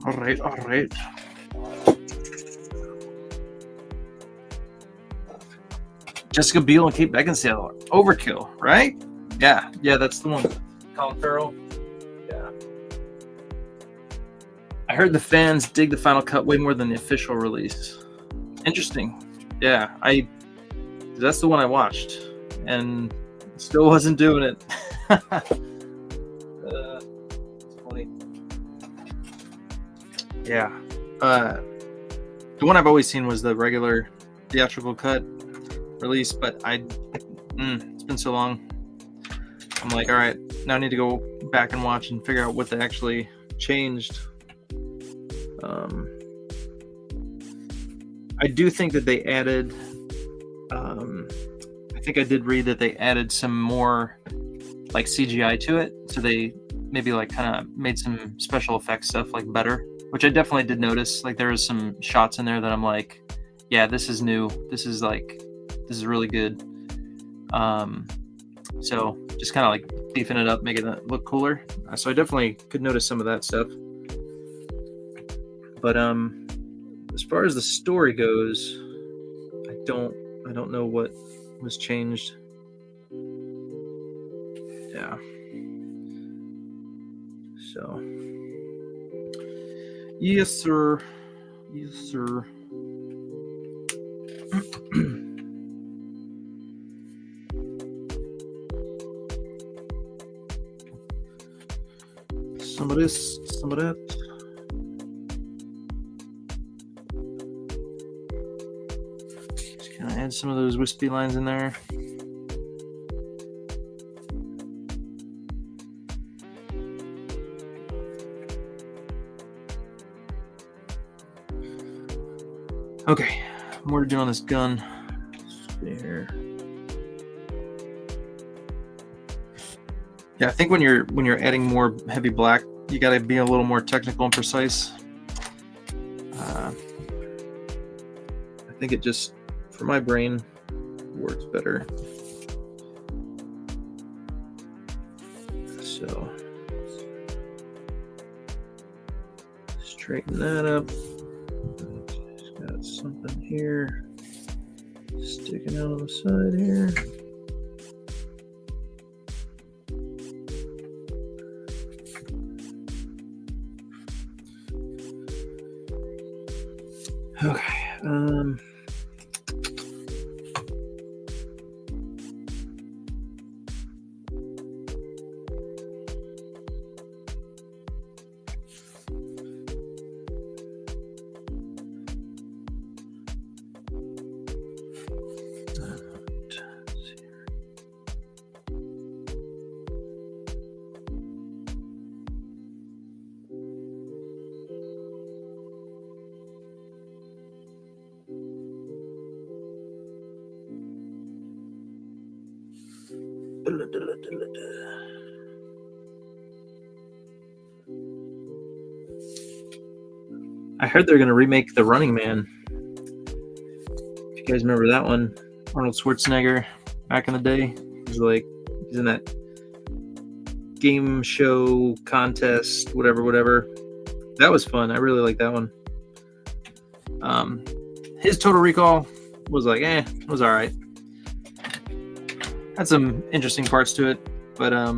All right. Jessica Biel and Kate Beckinsale. Overkill, right? Yeah, that's the one. Colin Farrell. Yeah. I heard the fans dig the final cut way more than the official release. Interesting. Yeah, that's the one I watched, and still wasn't doing it. It's funny. Yeah. The one I've always seen was the regular theatrical cut release, but it's been so long. I'm like, all right, now I need to go back and watch and figure out what they actually changed. I do think that they added, I think I did read that they added some more like CGI to it. So they maybe like kind of made some special effects stuff like better. which I definitely did notice. Like there was some shots in there that I'm like, yeah, this is new. This is really good. So just kind of like beefing it up, making it look cooler. So I definitely could notice some of that stuff. But as far as the story goes, I don't know what was changed. Yeah. So yes, sir. Yes, sir. Some of this, some of that. Just kind of add some of those wispy lines in there. Okay, more to do on this gun. There. Yeah, I think when you're adding more heavy black, you got to be a little more technical and precise. I think it just, for my brain, works better. So straighten that up. Just got something here sticking out on the side here. Okay. I heard they're going to remake The Running Man. If you guys remember that one, Arnold Schwarzenegger back in the day. He's in that game show contest, whatever. That was fun. I really like that one. His Total Recall was like, it was all right. Had some interesting parts to it, but I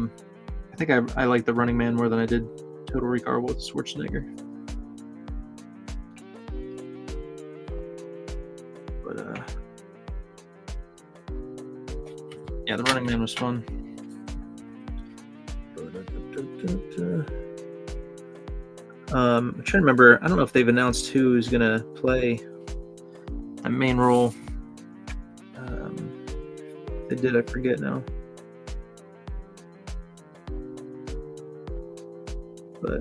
think I like The Running Man more than I did Total Recall with Schwarzenegger. But yeah, The Running Man was fun. I'm trying to remember. I don't know if they've announced who's gonna play a main role. They did. I forget now. But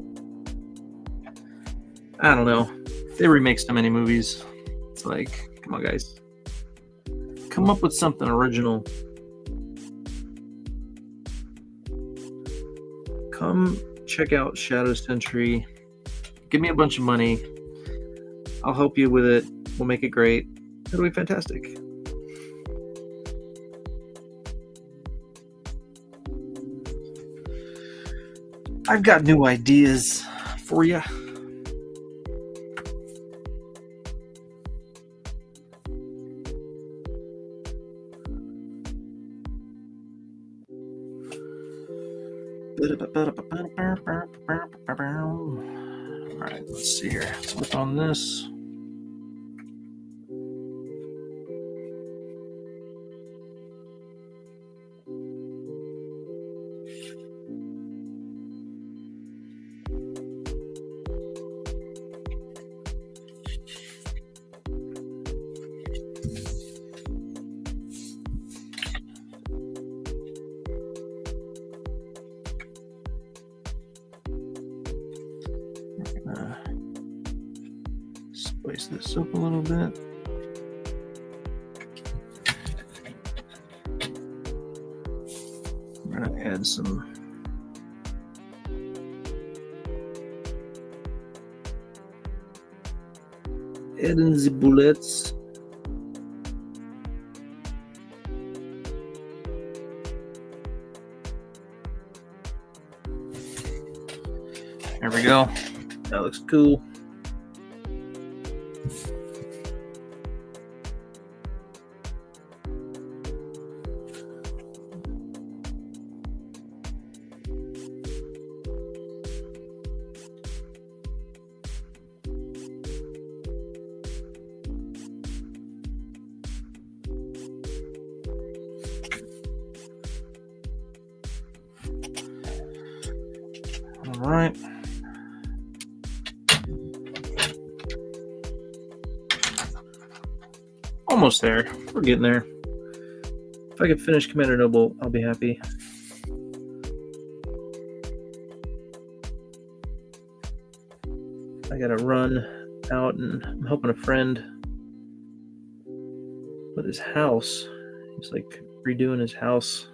I don't know. They remake so many movies. It's like, come on, guys, come up with something original. Come check out Shadow Sentry. Give me a bunch of money. I'll help you with it. We'll make it great. It'll be fantastic. I've got new ideas for you. All right, let's see here. Let's look on this. Spice this up a little bit. I'm gonna add some adding the bullets. There we go. That looks cool. All right. Almost there. We're getting there. If I could finish Commander Noble, I'll be happy. I gotta run out, and I'm helping a friend with his house. He's like redoing his house,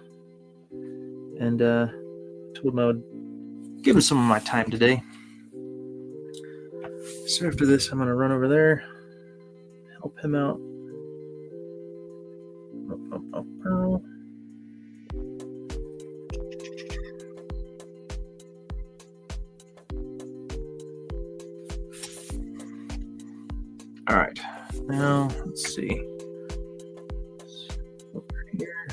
and told him I would give him some of my time today. So after this, I'm gonna run over there, help him out. All right, now let's see. Over here.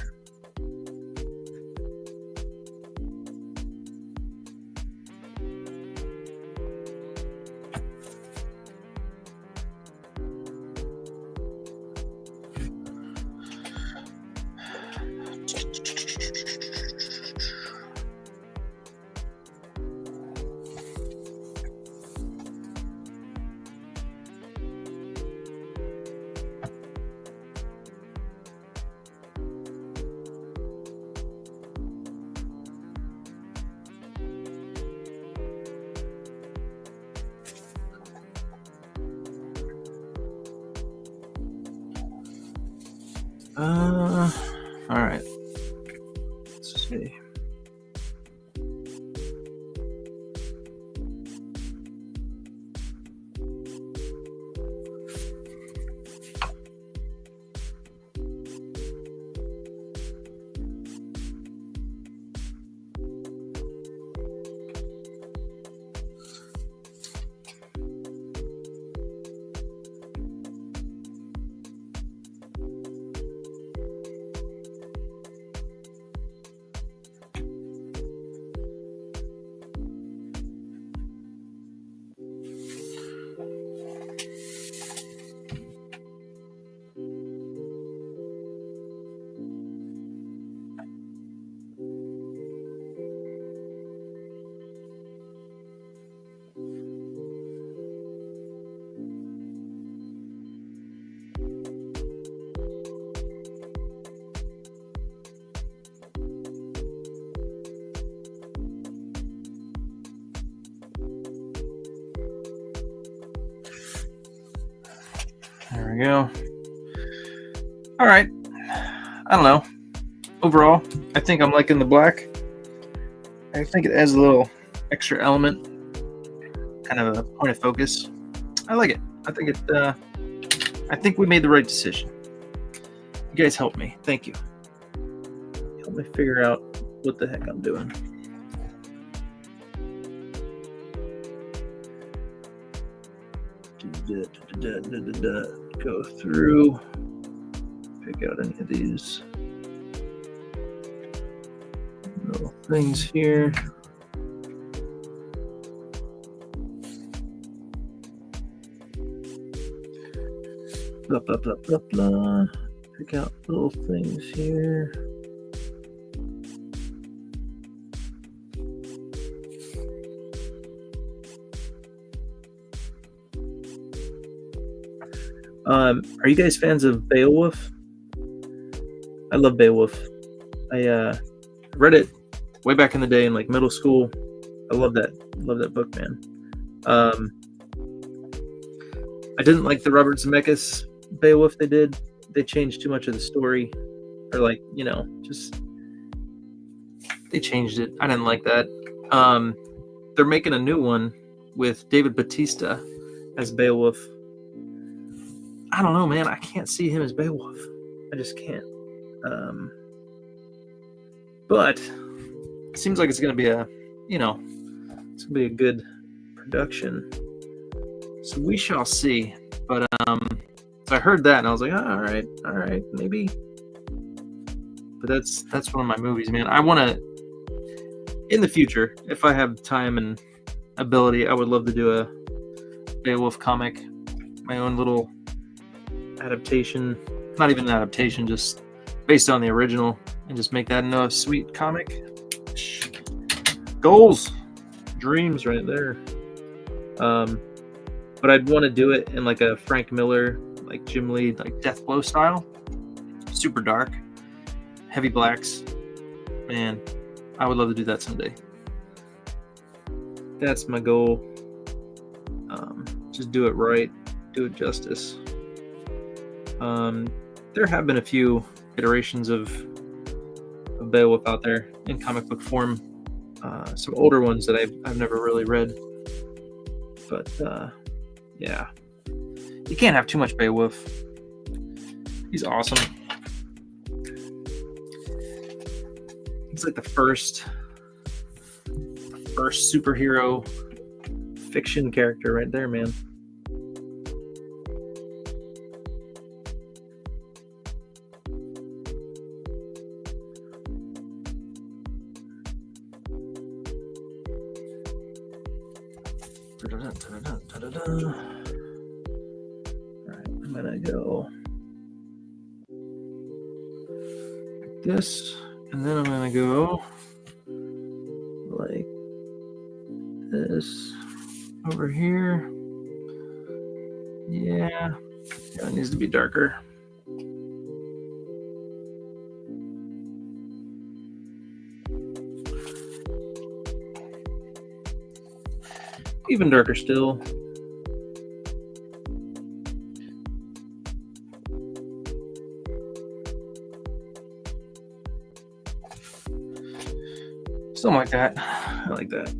All right. Let's see. There we go. All right. I don't know. Overall, I think I'm liking the black. I think it adds a little extra element, kind of a point of focus. I like it. I think I think we made the right decision. You guys helped me. Thank you. Help me figure out what the heck I'm doing. Go through, pick out any of these little things here. Blah, blah, blah, blah, blah. Pick out little things here. Are you guys fans of Beowulf? I love Beowulf. I read it way back in the day in like middle school. I love that book, man. I didn't like the Robert Zemeckis Beowulf they did. They changed too much of the story, or like, you know, just they changed it. I didn't like that. They're making a new one with David Bautista as Beowulf. I don't know, man. I can't see him as Beowulf. I just can't. But it seems like it's going to be a, it's going to be a good production. So we shall see. But so I heard that and I was like, all right, maybe. But that's one of my movies, man. I want to, in the future, if I have time and ability, I would love to do a Beowulf comic, my own little adaptation. Not even an adaptation, just based on the original, and just make that into a sweet comic. Goals, dreams, right there. But I'd want to do it in like a Frank Miller, like Jim Lee, like Death Blow style, super dark, heavy blacks. Man, I would love to do that someday. That's my goal. Just do it right, do it justice. There have been a few iterations of Beowulf out there in comic book form. Some older ones that I've never really read. But yeah, you can't have too much Beowulf. He's awesome. He's like the first superhero fiction character right there, man. Alright, I'm gonna go like this, and then I'm gonna go like this over here. Yeah, it needs to be darker. Even darker still. Something like that. I like that.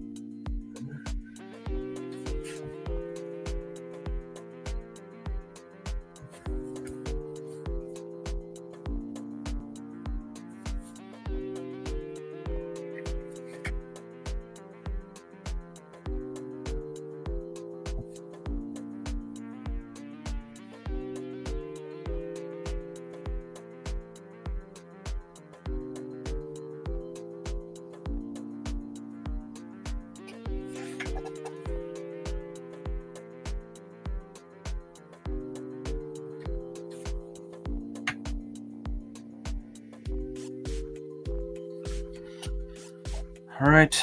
All right,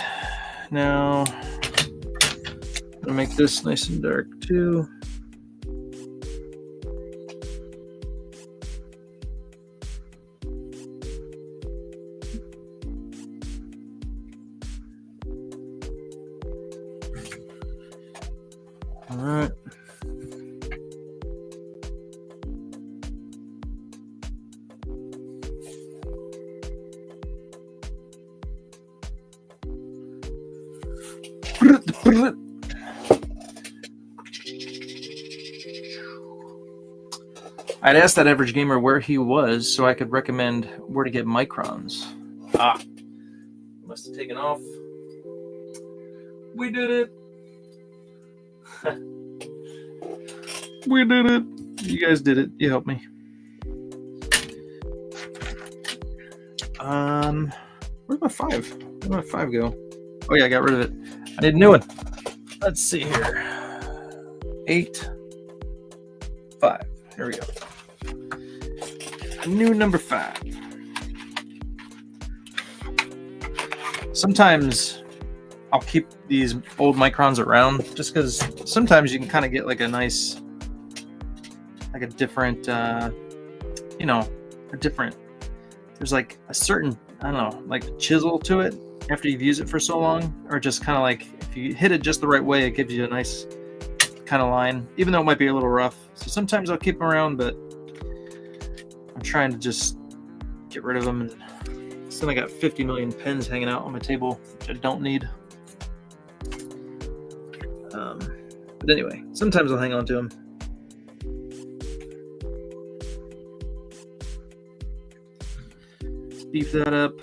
now I'm gonna make this nice and dark too. All right. I'd asked that average gamer where he was so I could recommend where to get microns. Must have taken off. We did it. We did it. You guys did it. You helped me. Where'd my 5? Where'd my 5 go? Oh yeah, I got rid of it. I need a new one. Let's see here. 8, 5. Here we go. New number 5. Sometimes I'll keep these old microns around just because sometimes you can kind of get like a nice, like a different, there's like a certain, I don't know, like chisel to it after you've used it for so long, or just kind of like if you hit it just the right way, it gives you a nice kind of line, even though it might be a little rough. So sometimes I'll keep them around, but I'm trying to just get rid of them. And so I got 50 million pens hanging out on my table, which I don't need. But anyway, sometimes I'll hang on to them. beef that up.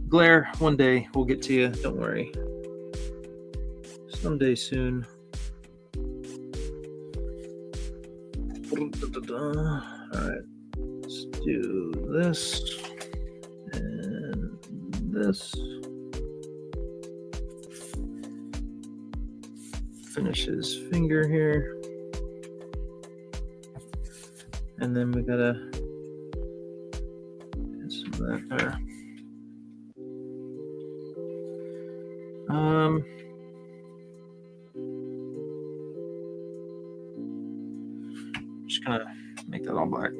Glare, one day we'll get to you. Don't worry. Someday soon. Alright, let's do this and this. Finish his finger here. And then we gotta get some of that there. Just gonna make that all black.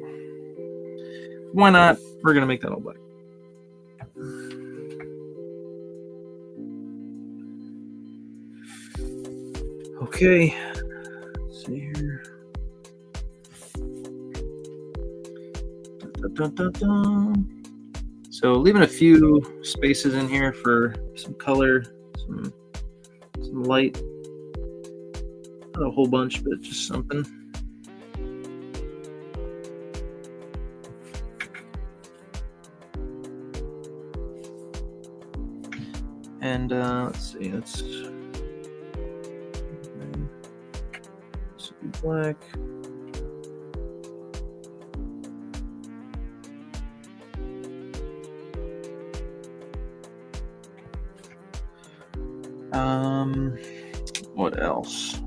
Why not? We're gonna make that all black. Okay, let's see here. Dun, dun, dun. So leaving a few spaces in here for some color, some light. Not a whole bunch, but just something. And let's see, this will be black. What else?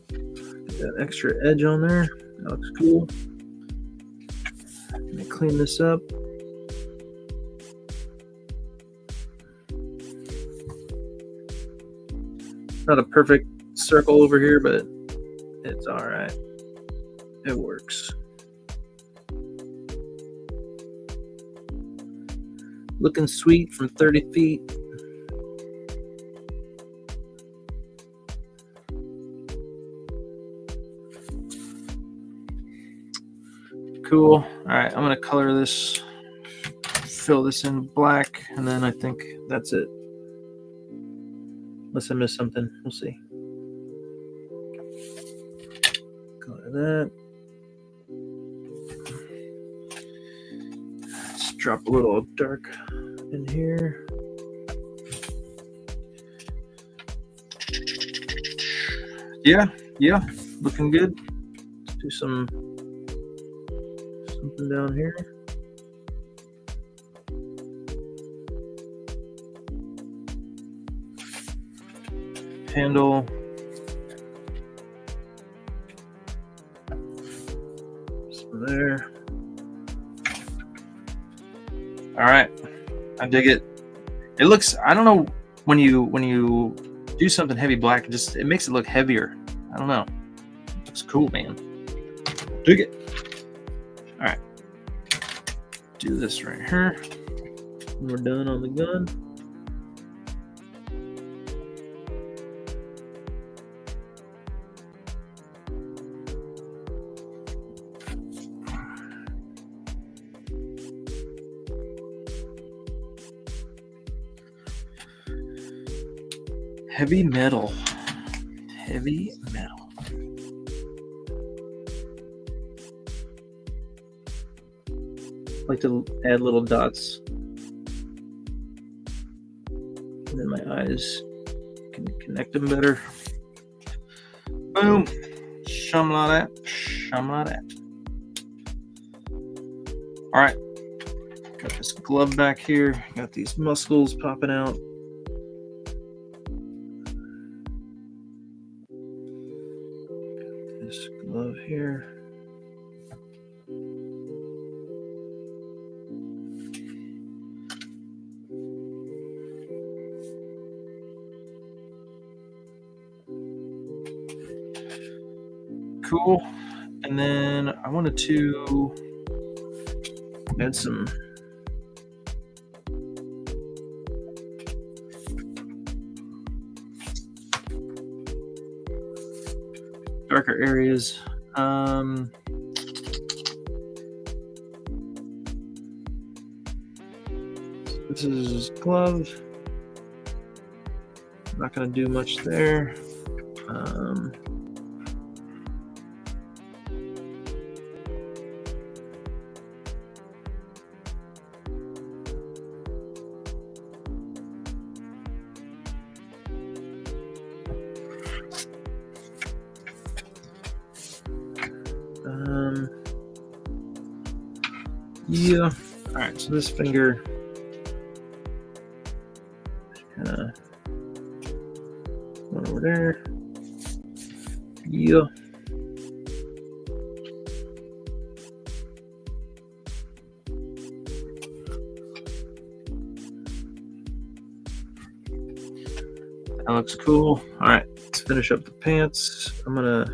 Get that extra edge on there. That looks cool. Let me clean this up. Not a perfect circle over here, but it's all right. It works. Looking sweet from 30 feet. Cool. All right, I'm gonna color this, fill this in black, and then I think that's it. Unless I missed something, we'll see. Color that. Let's drop a little dark in here. Yeah, looking good. Let's do something down here. Handle. Some there. All right, I dig it. It looks, I don't know, when you do something heavy black, it makes it look heavier. I don't know. It looks cool, man. Dig it. All right. Do this right here. And we're done on the gun. Heavy metal. Heavy metal. I like to add little dots. And then my eyes can connect them better. Boom. Shamla that. Shamla that. All right. Got this glove back here. Got these muscles popping out. This glove here. Cool. And then I wanted to add some darker areas. This is glove. Not going to do much there. Yeah. All right. So this finger kind of went over there. Yeah. That looks cool. All right. Let's finish up the pants. I'm gonna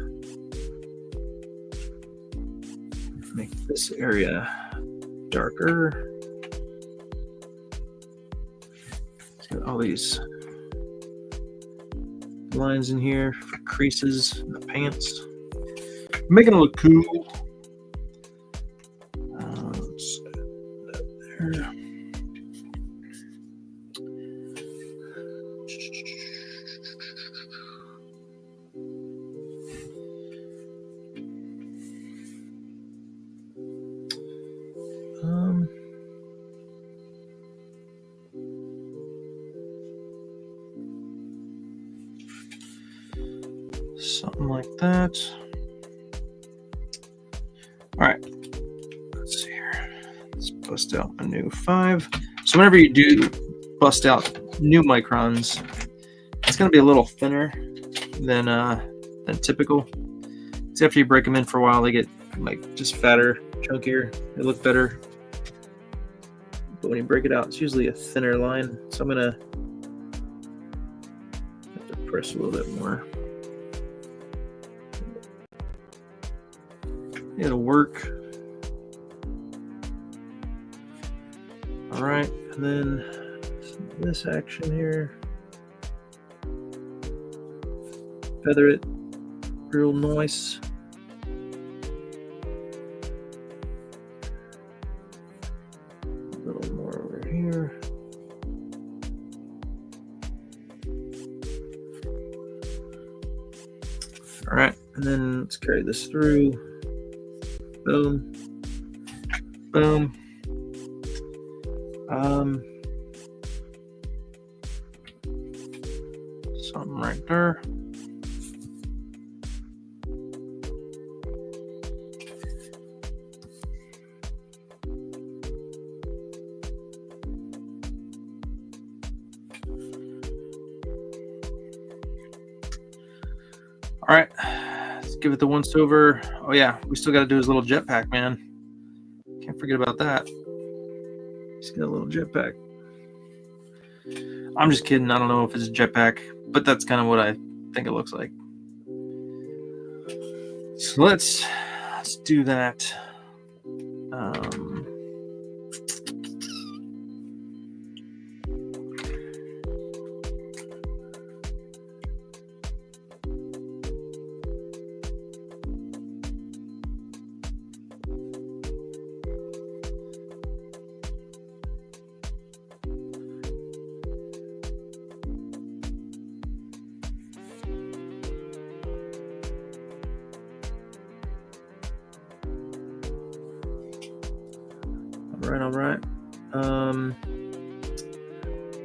make this area darker. Let's get all these lines in here for creases in the pants. Making it look cool. Let's add that there. Something like that. All right, let's see here. Let's bust out a new 5. So whenever you do bust out new microns, it's going to be a little thinner than typical. So after you break them in for a while, they get like just fatter, chunkier. They look better. But when you break it out, it's usually a thinner line. So I'm going to have to press a little bit more. It'll work. All right, and then this action here. Feather it real nice. A little more over here. All right, and then let's carry this through. Boom. Boom. Something right there. All right. Give it the once over. Oh yeah, we still got to do his little jetpack, man. Can't forget about that. He's got a little jetpack. I'm just kidding. I don't know if it's a jetpack, but that's kind of what I think it looks like. So let's do that. All right.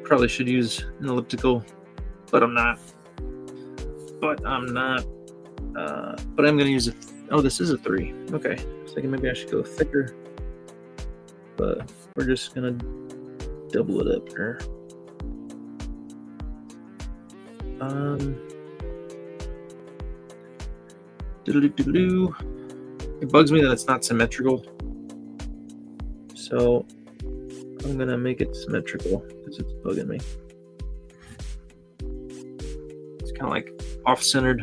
Probably should use an elliptical, but I'm not. But I'm going to use oh, this is a 3. Okay. So thinking maybe I should go thicker, but we're just going to double it up here. It bugs me that it's not symmetrical. So I'm going to make it symmetrical because it's bugging me. It's kind of like off-centered.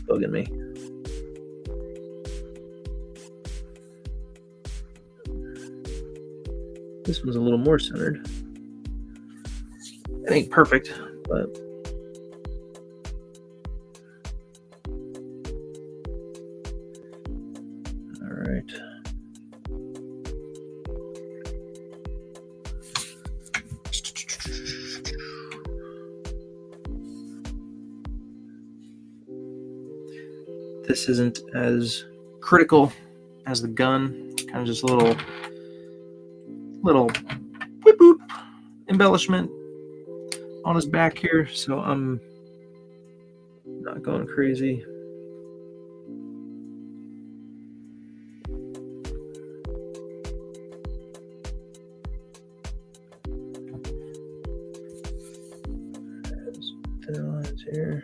Bugging me. This one's a little more centered. It ain't perfect, but all right. this isn't as critical as the gun. Kind of just a little whip boop embellishment on his back here, so I'm not going crazy. Thin lines here.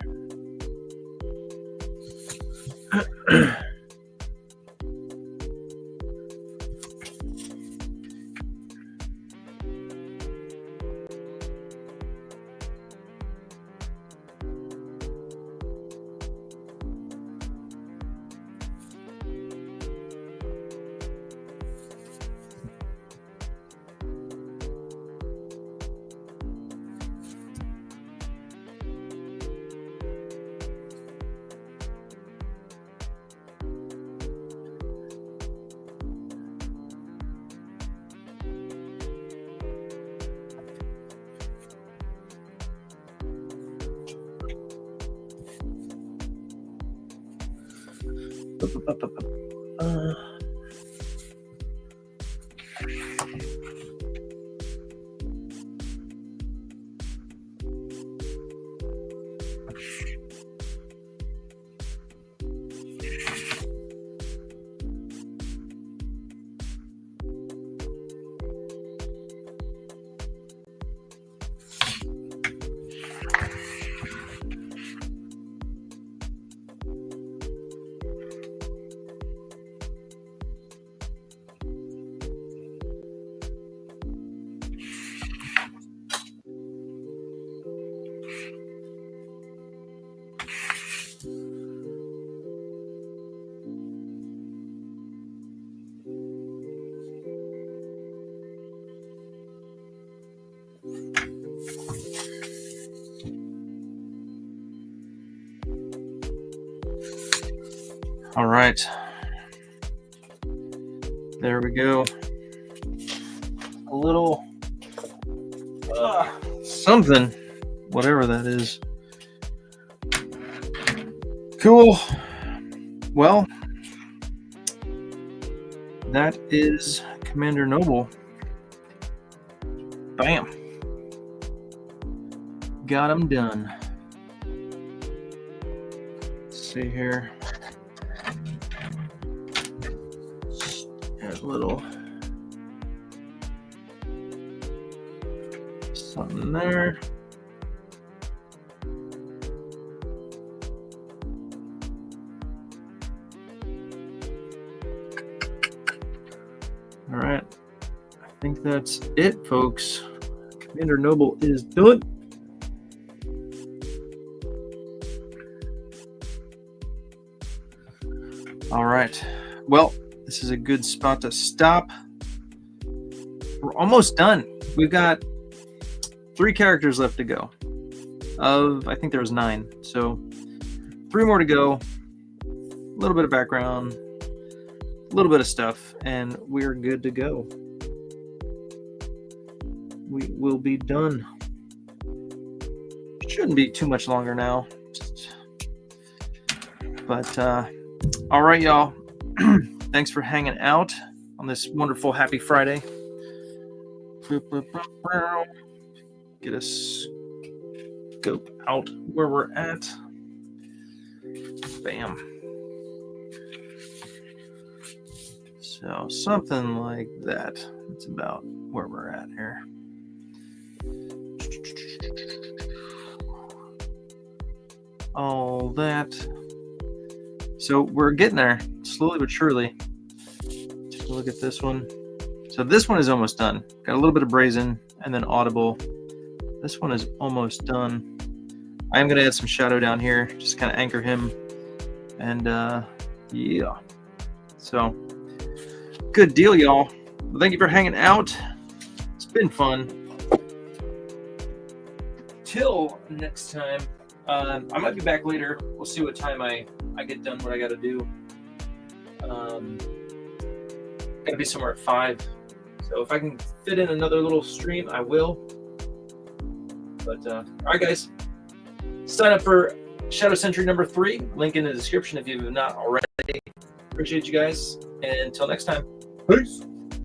All right, there we go. A little something, whatever that is. Cool. Well, that is Commander Noble. Bam. Got him done. Let's see here. There's a little something there. All right, I think that's it, folks. Commander Noble is done. All right, well, this is a good spot to stop. We're almost done. We've got 3 characters left to go. I think there was 9, so 3 more to go. A little bit of background, a little bit of stuff, and we're good to go. We will be done. Shouldn't be too much longer now. But all right, y'all. Thanks for hanging out on this wonderful happy Friday. Get a scope out where we're at. Bam. So something like that. That's about where we're at here. All that. So we're getting there, slowly but surely. Take a look at this one. So this one is almost done. Got a little bit of brazen and then audible. This one is almost done. I am going to add some shadow down here, just kind of anchor him. And yeah. So good deal, y'all. Well, thank you for hanging out. It's been fun. Till next time. I might be back later. We'll see what time I get done what I got to do. Gotta be somewhere at 5. So if I can fit in another little stream, I will. But all right, guys, sign up for Shadow Sentry number 3. Link in the description if you have not already. Appreciate you guys. And until next time. Peace.